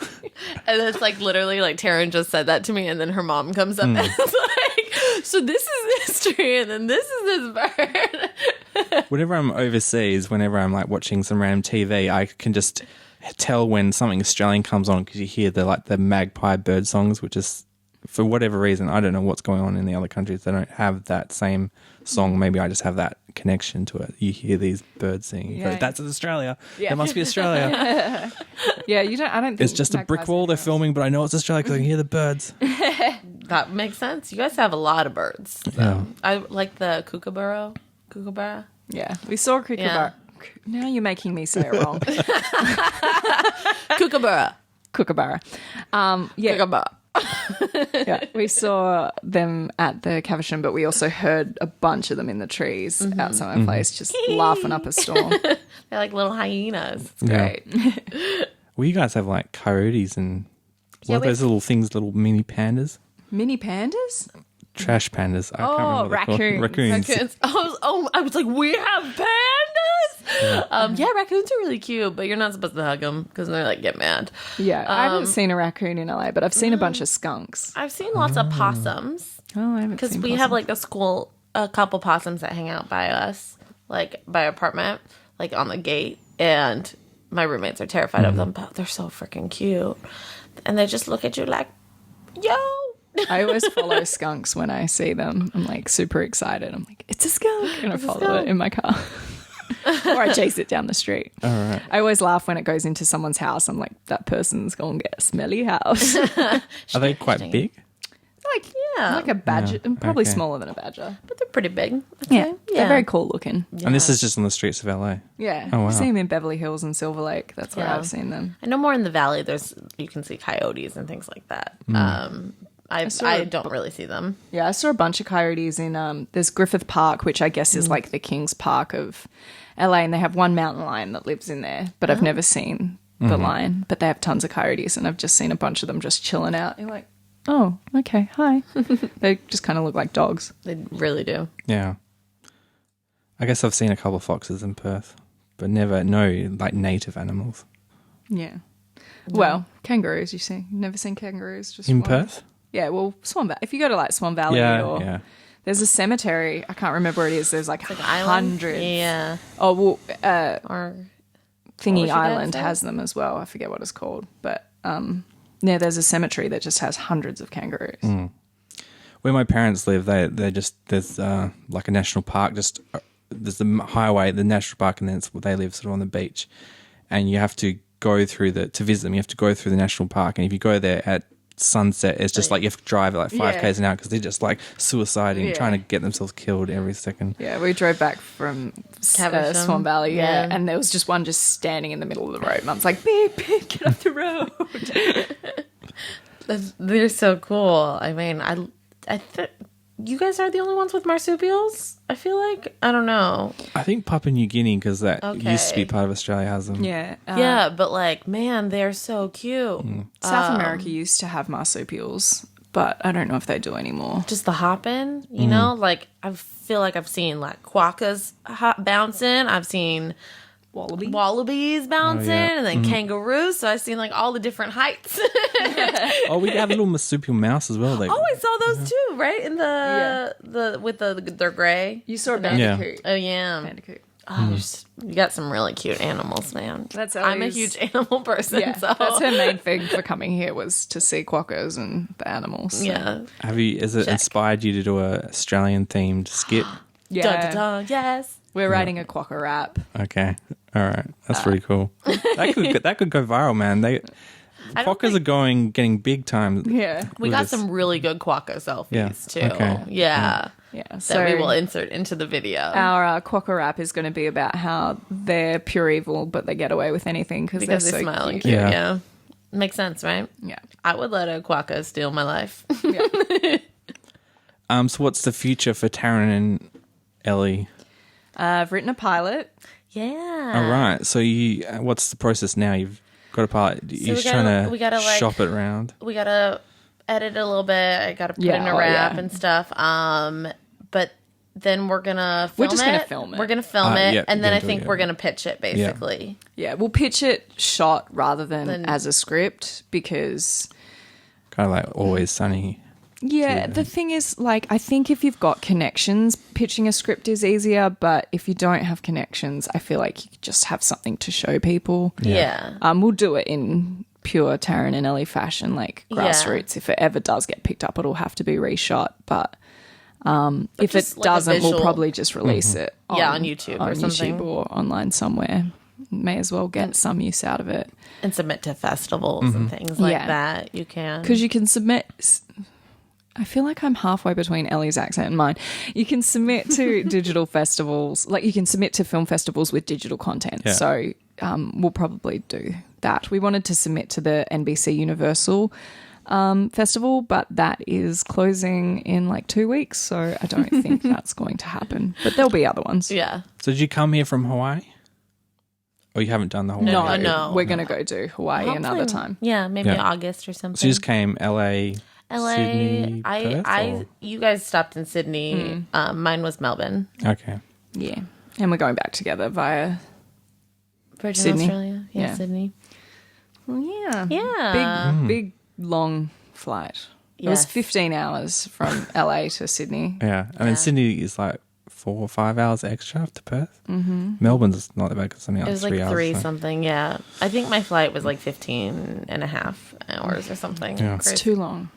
And it's like literally like Taryn just said that to me, and then her mom comes up and it's like, so this is this tree and then this is this bird. Whenever I'm overseas, whenever I'm like watching some random TV, I can just tell when something Australian comes on because you hear the magpie bird songs, which is for whatever reason, I don't know what's going on in the other countries. They don't have that same song. Maybe I just have that connection to it. You hear these birds singing. You go, Yeah. that's Australia. It must be Australia. Yeah, I don't think It's just a brick magpies wall they're anywhere else. filming, but I know it's Australia because I can hear the birds. That makes sense. You guys have a lot of birds. So. Yeah. I like the kookaburra. Yeah, we saw a kookaburra. Now you're making me say it wrong. Kookaburra. Kookaburra. Kookaburra. Yeah, we saw them at the Caversham, but we also heard a bunch of them in the trees outside my place, just laughing up a storm. They're like little hyenas. It's Yeah. great. Well, you guys have like coyotes and what are those little things, little mini pandas? Mini pandas? Trash pandas. I can't remember what they're called. raccoons. Raccoons. I was like, we have pandas. Yeah, raccoons are really cute, but you're not supposed to hug them because they're like get mad. Yeah, I haven't seen a raccoon in LA, but I've seen a bunch of skunks. I've seen lots of possums Oh, I haven't because seen we have like a couple possums that hang out by us, like by our apartment, like on the gate, and my roommates are terrified of them, but they're so freaking cute, and they just look at you like, yo. I always follow skunks when I see them. I'm like super excited. I'm like, it's a skunk. And I follow it in my car. Or I chase it down the street. All right. I always laugh when it goes into someone's house. I'm like, that person's going to get a smelly house. Are they quite big? Like a badger. Probably okay. smaller than a badger. But they're pretty big. I'd Yeah. say. They're very cool looking. And this is just on the streets of LA. Yeah. Oh, wow. I've seen them in Beverly Hills and Silver Lake. That's where Yeah. I've seen them. I know more in the valley. You can see coyotes and things like that. I don't really see them. Yeah, I saw a bunch of coyotes in there's Griffith Park, which I guess is like the King's Park of LA, and they have one mountain lion that lives in there, but I've never seen the lion. But they have tons of coyotes, and I've just seen a bunch of them just chilling out. You're like, oh, okay, hi. They just kind of look like dogs. They really do. Yeah. I guess I've seen a couple of foxes in Perth, but never like native animals. Yeah. Well, kangaroos, you see. Never seen kangaroos. Just In one. Perth? Yeah, well, Swan Valley. If you go to like Swan Valley Yeah. there's a cemetery. I can't remember where it is. There's like Island? hundreds. Yeah. Oh, well, Or Thingy What was your dad Island say? has them as well. I forget what it's called. But yeah, there's a cemetery that just has hundreds of kangaroos. Where my parents live, there's like a national park. There's the highway, the national park, and then they live sort of on the beach. And you have to go through to visit them. You have to go through the national park, and if you go there at sunset, it's just like you have to drive at like 5 k's an hour because they're just like suiciding, trying to get themselves killed every second. Yeah, we drove back from Caversham. Swan Valley, Yeah. and there was just one just standing in the middle of the road. Mum's like, beep, beep, get off the road. they're so cool. I mean, I think you guys are the only ones with marsupials. I feel like I don't know. I think Papua New Guinea, because that used to be Okay. part of Australia, has them. Yeah. Yeah, but like, man, they're so cute. South America used to have marsupials, but I don't know if they do anymore. Just the hopping, you know, like I feel like I've seen like quokkas bouncing. I've seen wallabies bouncing, and then kangaroos. So I've seen like all the different heights. Oh, we have a little marsupial mouse as well. Oh, I saw those too, right? In they're gray. You saw a bandicoot. Oh yeah. Bandicoot. Oh, you got some really cute animals, man. I'm a Ellie's- huge animal person. Yeah, so that's her main thing for coming here was to see quokkas and the animals. So. yeah. Has it inspired you to do a Australian themed skit? Yeah. Dun, dun, dun, yes. We're writing a quokka rap. Okay. All right. That's pretty cool. That could go viral, man. Quokkas are getting big time. Yeah. We got some really good quokka selfies too. Okay. Yeah. Yeah. That we will insert into the video. Our quokka rap is going to be about how they're pure evil, but they get away with anything because they're because so they smile and cute. cute. Yeah. Yeah. Makes sense, right? Yeah. I would let a quokka steal my life. So what's the future for Taryn and Ellie? I've written a pilot. yeah. All right. So what's the process now? You've got a pilot. You're just we gotta, trying to shop it around. We gotta edit a little bit. I gotta put Yeah, in a oh, rap yeah. and stuff. But then we're gonna film We're just gonna film it. We're gonna film it, yeah, and then gonna I do it, think yeah. we're gonna pitch it basically. Yeah, we'll pitch it shot rather than as a script because Kind of like Always Sunny. yeah, the thing is, like, I think if you've got connections, pitching a script is easier. But if you don't have connections, I feel like you just have something to show people. Yeah. We'll do it in pure Taryn and Ellie fashion, like grassroots. If it ever does get picked up, it'll have to be reshot. But if it just like a doesn't, we'll visual- probably just release it. Yeah, on YouTube or something. YouTube or online somewhere. May as well get some use out of it And submit to festivals and things like Yeah. that. You can. because you can submit. I feel like I'm halfway between Ellie's accent and mine. You can submit to digital festivals, like you can submit to film festivals with digital content. Yeah. So we'll probably do that. We wanted to submit to the NBC Universal festival, but that is closing in like 2 weeks. So I don't think that's going to happen. But there'll be other ones. Yeah. So did you come here from Hawaii? Or you haven't done the Hawaii? No. We're going to go to Hawaii another time. Yeah, maybe August or something. So you just came LA, Sydney, Perth, or? You guys stopped in Sydney. Mine was Melbourne. Okay. Yeah. And we're going back together via Virgin Sydney. Australia. Yeah, Yeah. Sydney. Well, yeah. Yeah. Big, long flight. It was Yes. 15 hours from LA to Sydney. Yeah. And then Sydney is like 4 or 5 hours extra to Perth. Mm-hmm. Melbourne's not that bad because it's only It like was 3 like hours. three so. something, yeah. I think my flight was like 15 and a half hours or something. Yeah. It's Crazy. too long.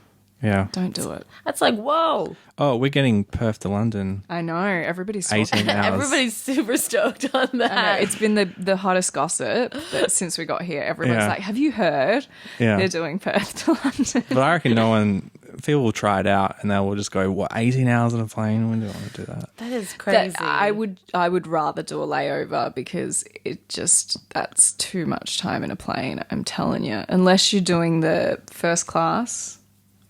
Yeah. Don't do it. That's like, whoa. Oh, we're getting Perth to London. I know. Everybody's talking. 18 hours. Everybody's super stoked on that. I know. It's been the hottest gossip that since we got here. Everyone's Yeah. like, have you heard? Yeah. They're doing Perth to London. But I reckon people will try it out and they will just go, what, 18 hours on a plane? When do I want to do that? That is crazy. I would rather do a layover because that's too much time in a plane. I'm telling you, unless you're doing the first class,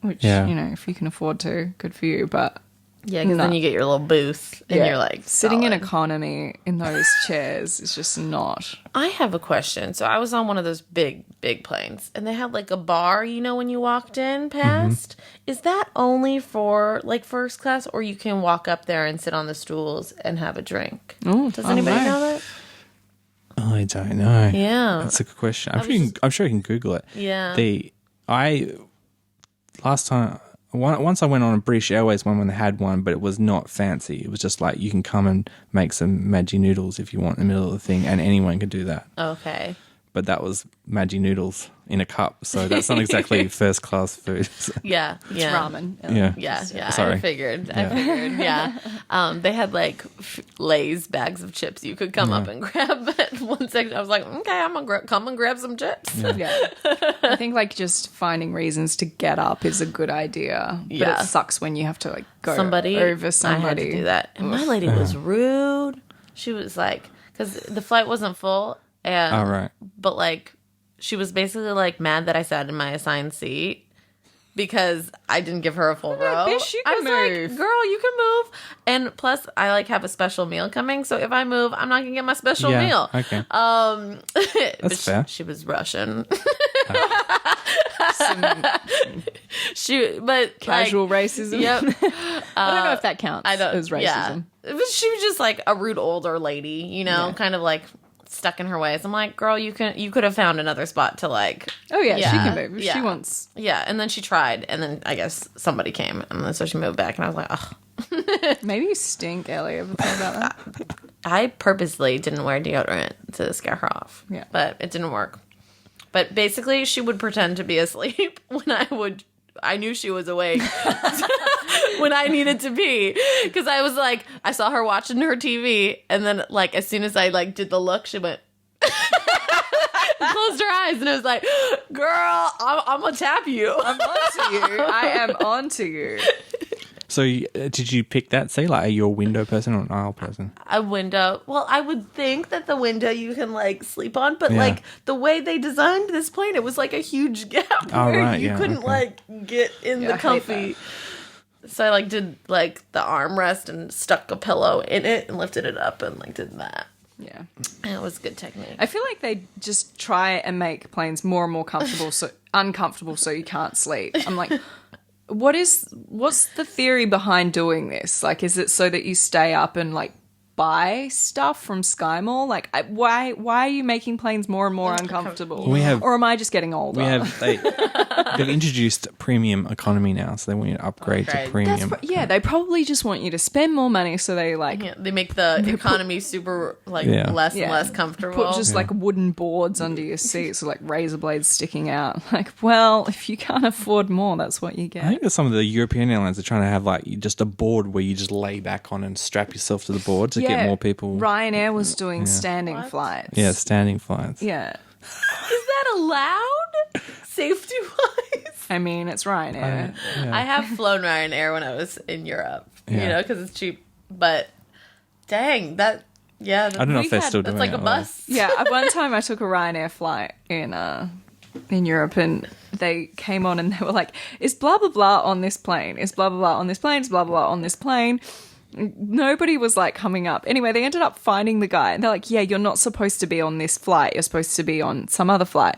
which if you can afford to, good for you. But Yeah, because then you get your little booth and you're like sitting in solid. economy in those chairs is just not. I have a question. So I was on one of those big planes and they had like a bar, when you walked in past. Is that only for like first class, or you can walk up there and sit on the stools and have a drink? Oh, Does anybody know that? I don't know. Yeah. That's a good question. I'm sure you can Google it. Yeah. Last time, once I went on a British Airways one when they had one, but it was not fancy. It was just like you can come and make some Maggi noodles if you want in the middle of the thing, and anyone can do that. Okay. But that was Maggi noodles in a cup, so that's not exactly first class food. Yeah. It's ramen. Yeah. Yeah. Sorry. I figured. Yeah. They had like Lay's bags of chips you could come up and grab at one section. I was like, okay, I'm gonna come and grab some chips. Yeah. I think like just finding reasons to get up is a good idea. But Yeah. it sucks when you have to like go over I somebody. had to do that. And my lady was rude. She was like, because the flight wasn't full. And, All right. But like, she was basically like mad that I sat in my assigned seat because I didn't give her a full row. bitch, you I can was move. like, girl, you can move. And plus, I like have a special meal coming. So if I move, I'm not gonna get my special meal. Okay. That's fair. She was Russian. Casual racism. Yep. I don't know if that counts I don't. as racism. Yeah. She was just like a rude older lady, kind of like stuck in her ways. I'm like, girl, you could have found another spot to like. Oh yeah, she Yeah, can move if yeah. she wants. Yeah, and then she tried, and then I guess somebody came, and then so she moved back, and I was like, ugh. Maybe you stink, Ellie. Ever thought about that? I purposely didn't wear deodorant to scare her off. Yeah. But it didn't work. But basically, she would pretend to be asleep when I knew she was awake when I needed to pee. Because I was like, I saw her watching her TV, and then like as soon as I like did the look, she went closed her eyes, and I was like, girl, I'm gonna tap you. I'm onto you. I am onto you. So did you pick that seat? Like, are you a window person or an aisle person? A window. Well, I would think that the window you can like sleep on, but Yeah. like the way they designed this plane, it was like a huge gap Oh, where right, you yeah, couldn't okay. like get in Yeah, I the hate comfy. So I like did like the armrest and stuck a pillow in it and lifted it up and like did that. Yeah. And it was good technique. I feel like they just try and make planes more and more comfortable, so uncomfortable, so you can't sleep. I'm like, what's the theory behind doing this? Like, is it so that you stay up and like buy stuff from Sky Mall? Like, why are you making planes more and more uncomfortable? We have- or am I just getting older? They've introduced premium economy now, so they want you to upgrade to Upgrade. premium. They probably just want you to spend more money, so they like Yeah, they make the economy super like Yeah. less Yeah. and less comfortable. put just like wooden boards under your seats, so like razor blades sticking out. Like, well, if you can't afford more, that's what you I get. think that some of the European airlines are trying to have like just a board where you just lay back on and strap yourself to the board to get more people. Ryanair was doing standing flights. Yeah, standing flights. Yeah. Is that allowed? Safety wise? I mean, it's Ryanair. I have flown Ryanair when I was in Europe, Yeah. because it's cheap. But dang, I don't know if they're still doing it's like it, a bus. Yeah, at one time I took a Ryanair flight in Europe, and they came on and they were like, "Is blah blah blah on this plane? Is blah blah blah on this plane? Is blah blah blah on this plane?" Nobody was like coming up. Anyway, they ended up finding the guy, and they're like, "Yeah, you're not supposed to be on this flight. You're supposed to be on some other flight."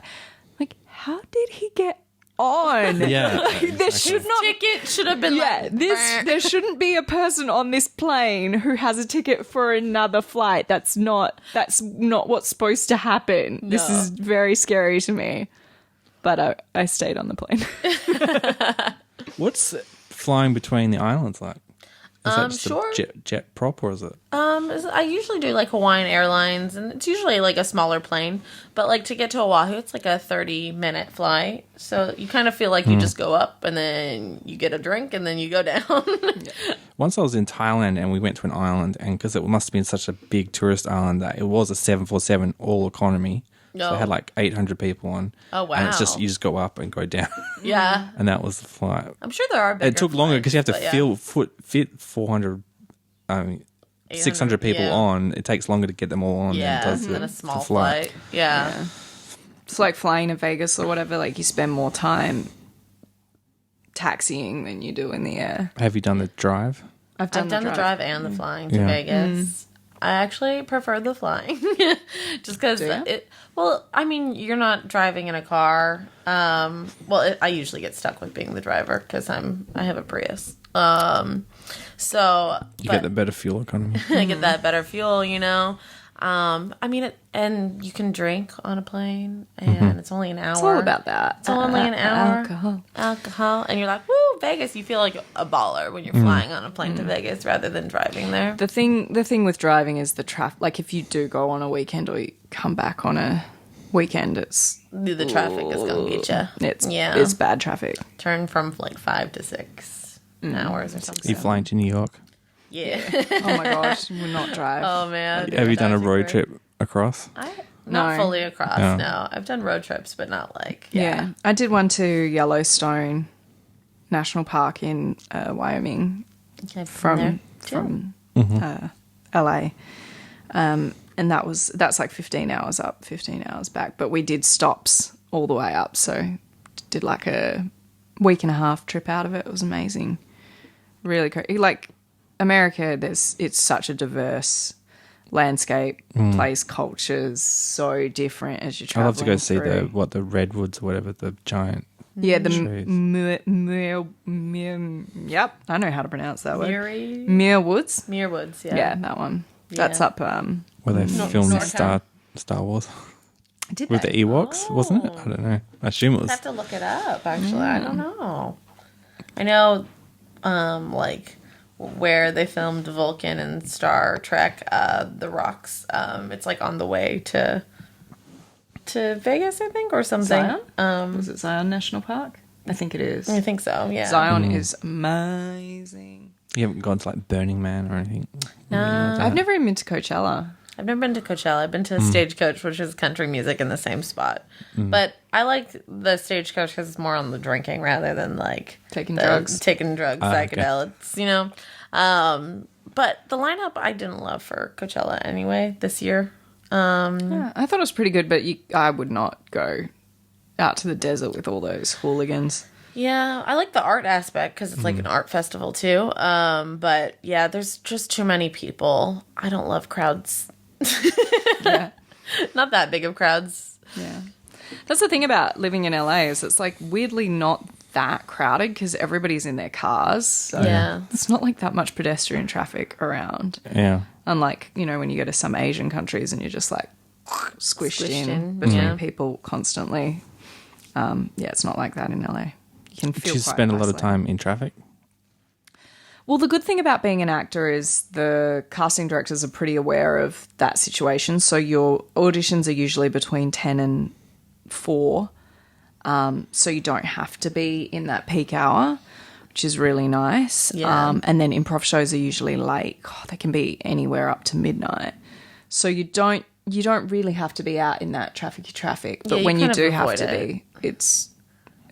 Like, how did he get on? Yeah. There should not. Ticket should have been There shouldn't be a person on this plane who has a ticket for another flight. That's not what's supposed to happen. No. This is very scary to me. But I stayed on the plane. What's flying between the islands like? Is that just sure. a jet prop, or is it? I usually do like Hawaiian Airlines, and it's usually like a smaller plane. But like to get to Oahu, it's like a 30-minute flight. So you kind of feel like you just go up and then you get a drink and then you go down. Once I was in Thailand and we went to an island, and because it must have been such a big tourist island that it was a 747 all economy. So it had like 800 people on. Oh, wow. And it's just, you just go up and go down. Yeah. And that was the flight. I'm sure there are bigger It took longer because you have to flights, but fit 400, 600 people yeah. on. It takes longer to get them all on Yeah, than it does than a the small flight. flight. Yeah. It's like flying to Vegas or whatever. Like, you spend more time taxiing than you do in the air. Have you done the drive? I've done the drive and the flying to Yeah. Vegas. I actually prefer the flying, just because it. Well, I mean, you're not driving in a car. I usually get stuck with being the driver because I have a Prius. So You get the better fuel economy. I get that better fuel, I mean, and you can drink on a plane, and it's only an hour. It's all about that. It's only an hour. Alcohol. And you're like, woo, Vegas. You feel like a baller when you're flying on a plane to Vegas rather than driving there. The thing with driving is the traffic. Like, if you do go on a weekend or you come back on a weekend, The traffic is going to get you. It's bad traffic. Turn from like 5 to 6 hours or something. You flying to New York? Yeah. Oh my gosh, we will not drive. Oh, man. Have you done a That would be road great. trip across? Not No. fully across, No. no. I've done road trips, but not like, Yeah, I did one to Yellowstone National Park in Wyoming from LA, and that's like 15 hours up, 15 hours back. But we did stops all the way up, so did like a week and a half trip out of it. It was amazing, really great. Like America, it's such a diverse landscape, place, cultures, so different as you I'd travel. love to go see the redwoods or whatever, the giant. Yeah, the trees. yep, I know how to pronounce that word. Muir Muir Woods. Woods, Yeah, that one. That's up. Where they filmed Northtown. Star Wars Did with they? the Ewoks, wasn't it? I don't know. I assume it I was. have to look it up, actually. I don't know. I know, like, where they filmed Vulcan and Star Trek, The Rocks. It's, like, on the way to Vegas, I think, or something. Zion? Was it Zion National Park? I think it is. I think so, yeah. Zion is amazing. You haven't gone to like Burning Man or anything? No. I've never even been to Coachella. I've never been to Coachella. I've been to Stagecoach, which is country music in the same spot. But I like the Stagecoach because it's more on the drinking rather than like Taking drugs. psychedelics, But the lineup I didn't love for Coachella anyway this year. Yeah, I thought it was pretty good, but I would not go out to the desert with all those hooligans. Yeah, I like the art aspect because it's like an art festival too. But yeah, there's just too many people. I don't love crowds. Yeah. Not that big of crowds. Yeah. That's the thing about living in LA is it's like weirdly not that crowded because everybody's in their cars. So Yeah. it's not like that much pedestrian traffic around. Yeah. Unlike, when you go to some Asian countries and you're just like squished in in, between yeah. people constantly. It's not like that in LA. You can feel Did you quite spend a lot of isolated. time in traffic? Well, the good thing about being an actor is the casting directors are pretty aware of that situation. So your auditions are usually between 10 and 4. So you don't have to be in that peak hour, which is really nice. Yeah. And then improv shows are usually late. They can be anywhere up to midnight. So you don't really have to be out in that traffic. Yeah, But you when you kind of do have avoid to it. be, it's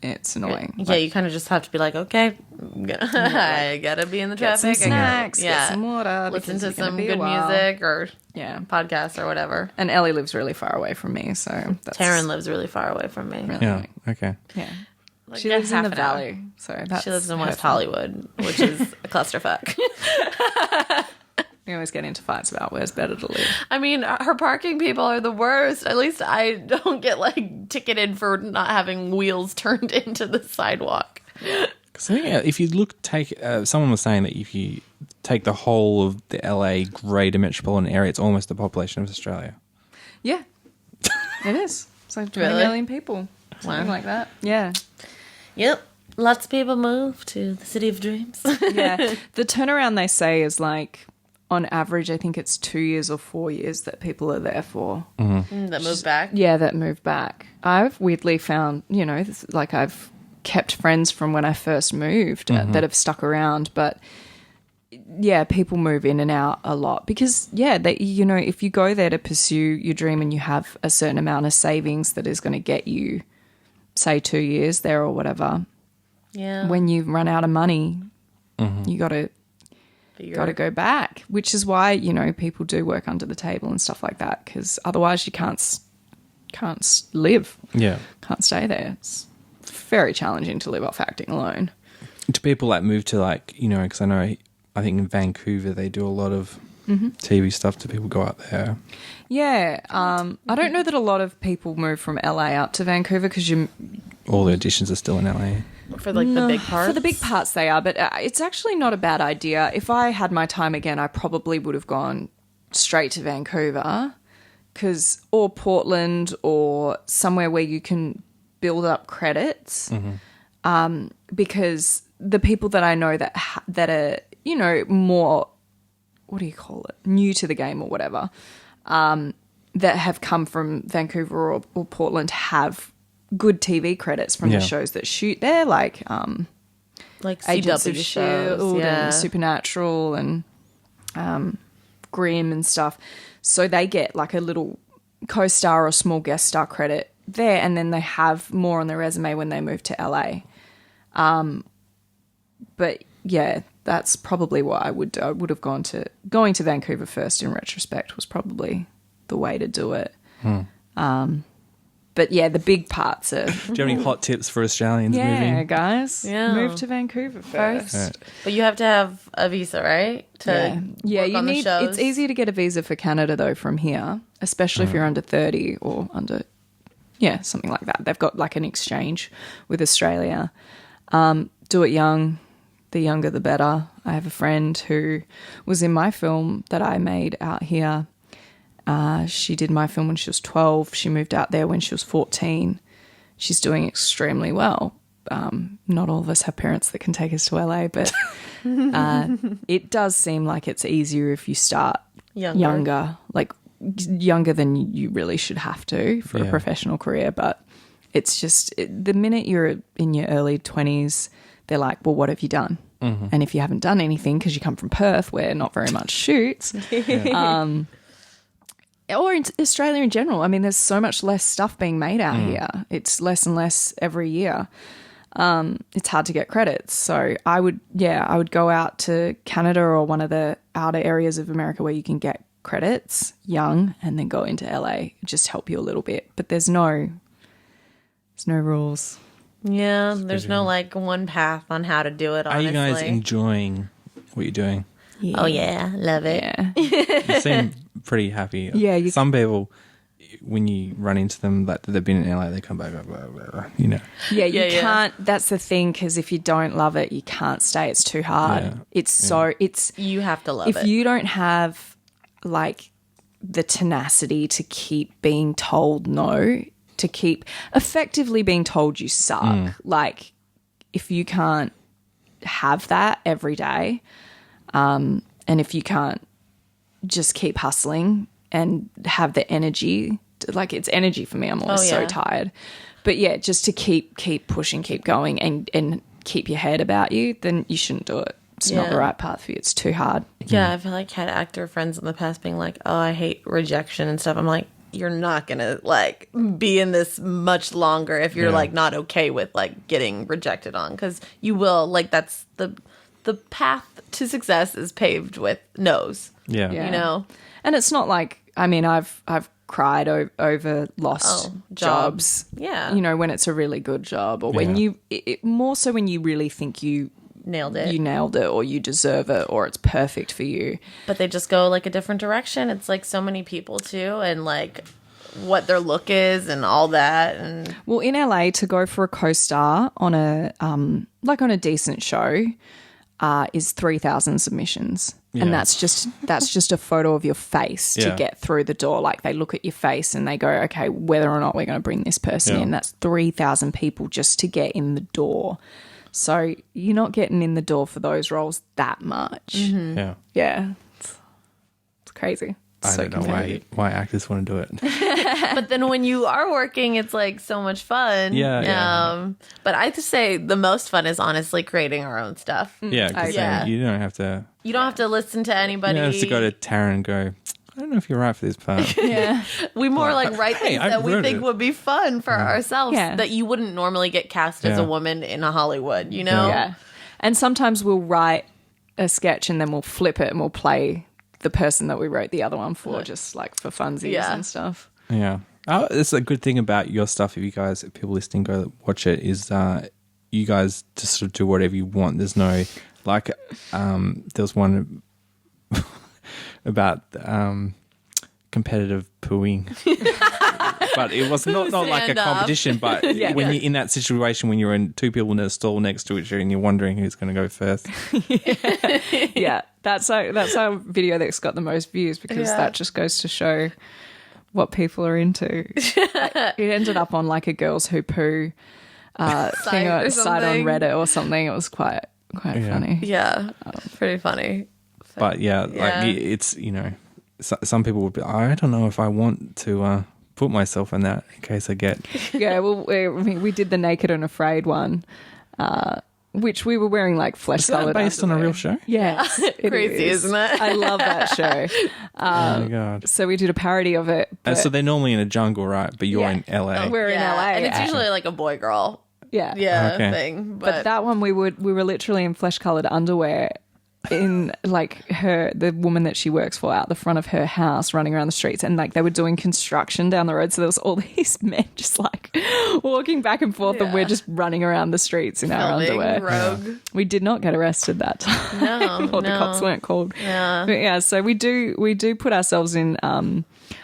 It's annoying. Yeah, you kind of just have to be like, okay, I gotta be in the Get traffic. some snacks, yeah, get some water. listen because to it's gonna some be a good while. music or Yeah. podcast or whatever. And Ellie lives really far away from me, so that's Taryn lives really far away from me. really Yeah. annoying. Okay. Yeah. Like She a lives in half the an hour. valley, so that's She lives in her West fault. Hollywood, which is a clusterfuck. We always get into fights about where's better to live. I mean, her parking people are the worst. At least I don't get like ticketed for not having wheels turned into the sidewalk. So yeah, if you someone was saying that if you take the whole of the LA greater metropolitan area, it's almost the population of Australia. Yeah, it is. It's like 20 Really? million people, something like that. Yeah. Yep. Lots of people move to the city of dreams. Yeah. The turnaround they say is like, on average, I think it's 2 years or 4 years that people are there for. That move back. Yeah, that move back. I've weirdly found, like I've kept friends from when I first moved that have stuck around, but yeah, people move in and out a lot because if you go there to pursue your dream and you have a certain amount of savings that is going to get you, say, 2 years there or whatever, Yeah. when you run out of money, you got to go back, which is why, people do work under the table and stuff like that, because otherwise you can't live, Yeah. can't stay there. It's very challenging to live off acting alone. Do people like move to because I think in Vancouver they do a lot of TV stuff. Do people go out there? Yeah, I don't know that a lot of people move from LA out to Vancouver because All the auditions are still in LA. For like the big parts. for the big parts they are, but it's actually not a bad idea. If I had my time again, I probably would have gone straight to Vancouver, or Portland, or somewhere where you can build up credits. Because the people that I know that are more, what do you call it, new to the game or whatever, that have come from Vancouver or Portland have good TV credits from the shows that shoot there, like Agents CW of shows, S.H.I.E.L.D. yeah. and Supernatural and Grimm and stuff. So they get like a little co-star or small guest star credit there, and then they have more on their resume when they move to LA. But yeah, that's probably what I would do. I would have going to Vancouver first in retrospect was probably the way to do it. But yeah, the big parts are... Do you have any hot tips for Australians Yeah, moving? guys. Yeah. Move to Vancouver first. Right. But you have to have a visa, right? To work you on the shows. it's easier to get a visa for Canada though from here, especially if you're under 30 or under something like that. They've got like an exchange with Australia. Do it young. The younger the better. I have a friend who was in my film that I made out here. She did my film when she was 12. She moved out there when she was 14. She's doing extremely well. Not all of us have parents that can take us to LA, but it does seem like it's easier if you start younger, like younger than you really should have to for a professional career. But it's just the minute you're in your early 20s, they're like, well, what have you done? And if you haven't done anything because you come from Perth where not very much shoots, or in Australia in general, I mean, there's so much less stuff being made out here. It's less and less every year. It's hard to get credits. So I would go out to Canada or one of the outer areas of America where you can get credits young and then go into LA. Just help you a little bit. But there's no rules. Yeah, there's no like one path on how to do it, honestly. Are you guys enjoying what you're doing? Yeah. Oh yeah, love it. Yeah. You seem pretty happy. Yeah, Some people, when you run into them, like they've been in LA, they come back, blah, blah, blah, blah, you know. Yeah, you Yeah. can't. That's the thing, because if you don't love it, you can't stay. It's too hard. Yeah. It's You have to love if it. you don't have like the tenacity to keep being told no, to keep effectively being told you suck, like if you can't have that every day, and if you can't just keep hustling and have the energy, like it's energy for me. I'm always so tired. But yeah, just to keep pushing, keep going and keep your head about you, then you shouldn't do it. It's not the right path for you. It's too hard. Yeah, I've like had actor friends in the past being like, "Oh, I hate rejection and stuff." I'm like, you're not gonna like be in this much longer if you're like not okay with like getting rejected on, because you will, like, that's the path to success is paved with no's. Yeah. You know? And it's not like, I mean, I've cried over lost jobs. Yeah. You know, when it's a really good job, or when more so when you really think you nailed it. You nailed it, or you deserve it, or it's perfect for you. But they just go like a different direction. It's like so many people too, and like what their look is and all that. And well, in LA, to go for a co-star on a on a decent show is 3,000 submissions. And that's just a photo of your face to get through the door. Like, they look at your face and they go, okay, whether or not we're going to bring this person in, that's 3,000 people just to get in the door. So you're not getting in the door for those roles that much. Yeah. Yeah. It's crazy. I don't know why actors want to do it. but then when you are working, it's like so much fun. Yeah. But I have to say the most fun is honestly creating our own stuff. Yeah, because you don't have to. You don't have to listen to anybody. You don't have to go to Taryn and go, I don't know if you're right for this part. We more like write things that we think would be fun for ourselves that you wouldn't normally get cast as a woman in a Hollywood, you know? Yeah. And sometimes we'll write a sketch and then we'll flip it and we'll play the person that we wrote the other one for, just like for funsies and stuff. Yeah. Oh, it's a good thing about your stuff. If people listening go watch it, is you guys just sort of do whatever you want. There's no, like, there was one about competitive pooing. But it was not like a competition, but when you're in that situation, when you're in two people in a stall next to each other and you're wondering who's going to go first. That's our video that's got the most views, because that just goes to show what people are into. It ended up on like a girls who poo site on Reddit or something. It was quite funny. Yeah, pretty funny. But like it's, you know, some people would be, I don't know if I want to put myself in that in case I get. Yeah, well, we did the Naked and Afraid one, which we were wearing like flesh-colored. Is that based on a real show? Yes. Crazy, isn't it? I love that show. Oh my God. So we did a parody of it. And so they're normally in a jungle, right? But you're in LA. We're in LA. And it's usually like a boy-girl thing. But that one we were literally in flesh-colored underwear in like the woman that she works for out the front of her house running around the streets, and like they were doing construction down the road, so there was all these men just like walking back and forth and we're just running around the streets in our underwear. Rogue. We did not get arrested that time. No, or the cops weren't called. But so we do put ourselves in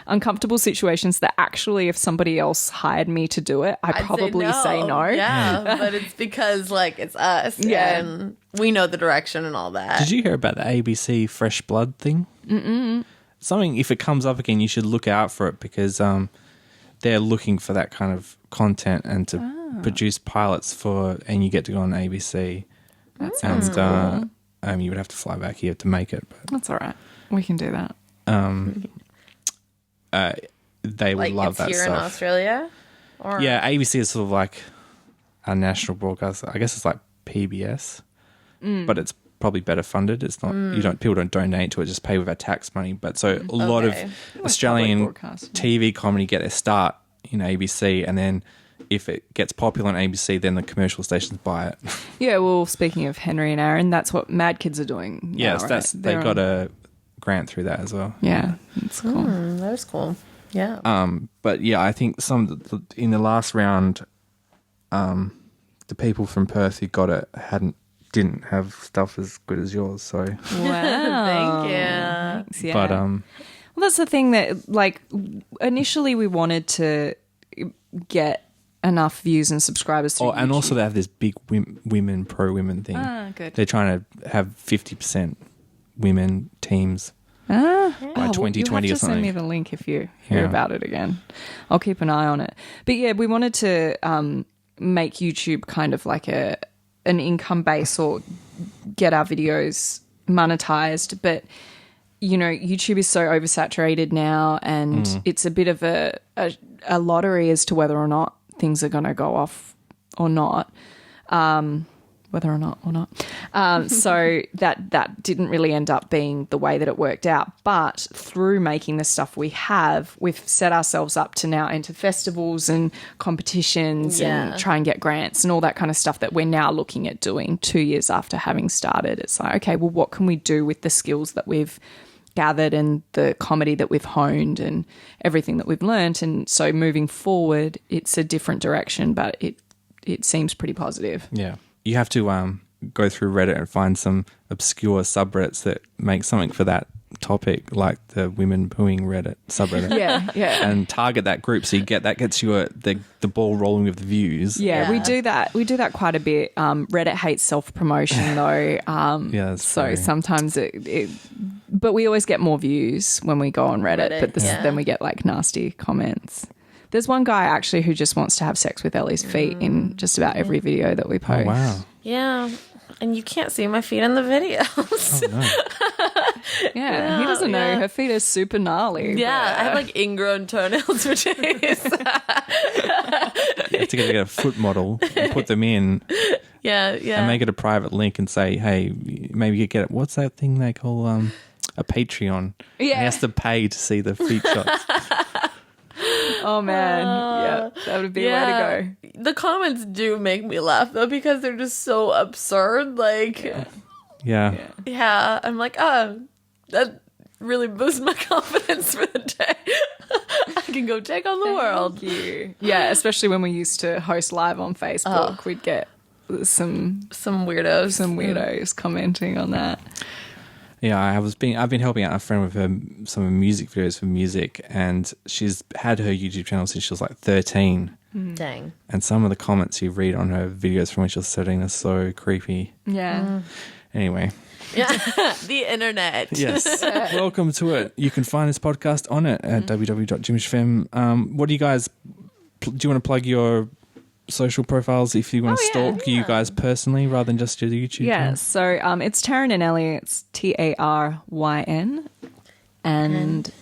uncomfortable situations that actually, if somebody else hired me to do it, I'd probably say no. Yeah, but it's because like it's us and we know the direction and all that. Did you hear about the ABC Fresh Blood thing? Something, if it comes up again, you should look out for it, because they're looking for that kind of content and to produce pilots and you get to go on ABC. That sounds cool. You would have to fly back here to make it. But that's all right. We can do that. They would love that here stuff. In Australia? Or? Yeah, ABC is sort of like a national broadcaster. I guess it's like PBS, but it's probably better funded. It's not people don't donate to it, just pay with our tax money. But so a lot of Australian TV comedy get their start in ABC, and then if it gets popular on ABC, then the commercial stations buy it. Yeah, well, speaking of Henry and Aaron, that's what Mad Kids are doing. Yes, right? they got a grant through that as well. Yeah, that's cool. That was cool. Yeah. But yeah, I think in the last round, the people from Perth who got it didn't have stuff as good as yours. So wow, thank you. Thanks, yeah. But well, that's the thing that like initially we wanted to get enough views and subscribers through and YouTube. also they have this big women pro women thing. Good. They're trying to have 50% women teams by 2020 you have to or something. send me the link if you hear about it again. I'll keep an eye on it. But yeah, we wanted to make YouTube kind of like an income base or get our videos monetized. But you know, YouTube is so oversaturated now, and it's a bit of a lottery as to whether or not things are going to go off or not. whether or not. So that didn't really end up being the way that it worked out. But through making the stuff we've set ourselves up to now enter festivals and competitions and try and get grants and all that kind of stuff that we're now looking at doing 2 years after having started. It's like, okay, well, what can we do with the skills that we've gathered and the comedy that we've honed and everything that we've learnt? And so moving forward, it's a different direction, but it seems pretty positive. Yeah. You have to go through Reddit and find some obscure subreddits that make something for that topic, like the women pooing Reddit subreddit. Yeah. And target that group so that gets you the ball rolling with the views. Yeah, we do that. We do that quite a bit. Reddit hates self-promotion though. So sometimes but we always get more views when we go on Reddit, then we get like nasty comments. There's one guy actually who just wants to have sex with Elli's feet in just about every video that we post. Oh, wow. Yeah. And you can't see my feet in the videos. Oh, no. Yeah, he doesn't know. Her feet are super gnarly. Yeah, I have like ingrown toenails for days. You have to get a foot model and put them in. Yeah. And make it a private link and say, hey, maybe you get it. What's that thing they call a Patreon? Yeah. And he has to pay to see the feet shots. Oh, man. Yeah, that would be a way to go. The comments do make me laugh, though, because they're just so absurd. Like, Yeah. I'm like, oh, that really boosts my confidence for the day. I can go take on the world. Thank you. Yeah, especially when we used to host live on Facebook, we'd get some weirdos commenting on that. Yeah, I've been helping out a friend with some music videos for music, and she's had her YouTube channel since she was like 13. Dang. And some of the comments you read on her videos from when she was 13 are so creepy. Yeah. Anyway. Yeah, the internet. Yes. Welcome to it. You can find this podcast on it at www.jimishfem. What do you guys, do you want to plug your social profiles if you want to stalk you guys personally rather than just your YouTube channel? So it's Taryn and Elli. It's Taryn and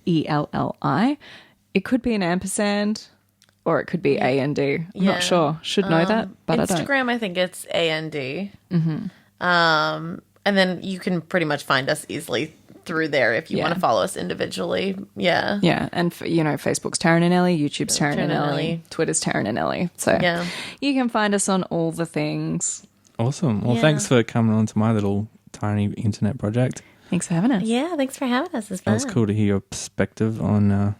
ELLI. It could be an ampersand or it could be AND. I'm not sure. Should know that, but I don't. Instagram, I think it's AND. And then you can pretty much find us easily through there if you want to follow us individually. Yeah. Yeah. And, Facebook's Taryn and Elli, YouTube's Taryn and Elli, Twitter's Taryn and Elli. So you can find us on all the things. Awesome. Well, thanks for coming on to my little tiny internet project. Thanks for having us. Yeah, thanks for having us. It's fun. It was cool to hear your perspective on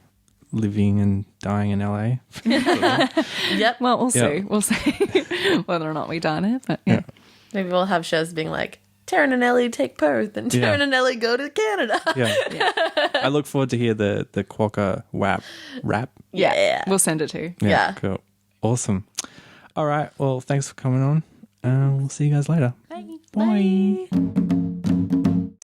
living and dying in LA. Yep. Well, we'll see. We'll see whether or not we done it. But maybe we'll have shows being like, Taryn and Elli take Perth and Taryn and Elli go to Canada. I look forward to hear the Quokka rap. Yeah. We'll send it to you. Yeah. Cool. Awesome. All right. Well, thanks for coming on. We'll see you guys later. Bye. Bye.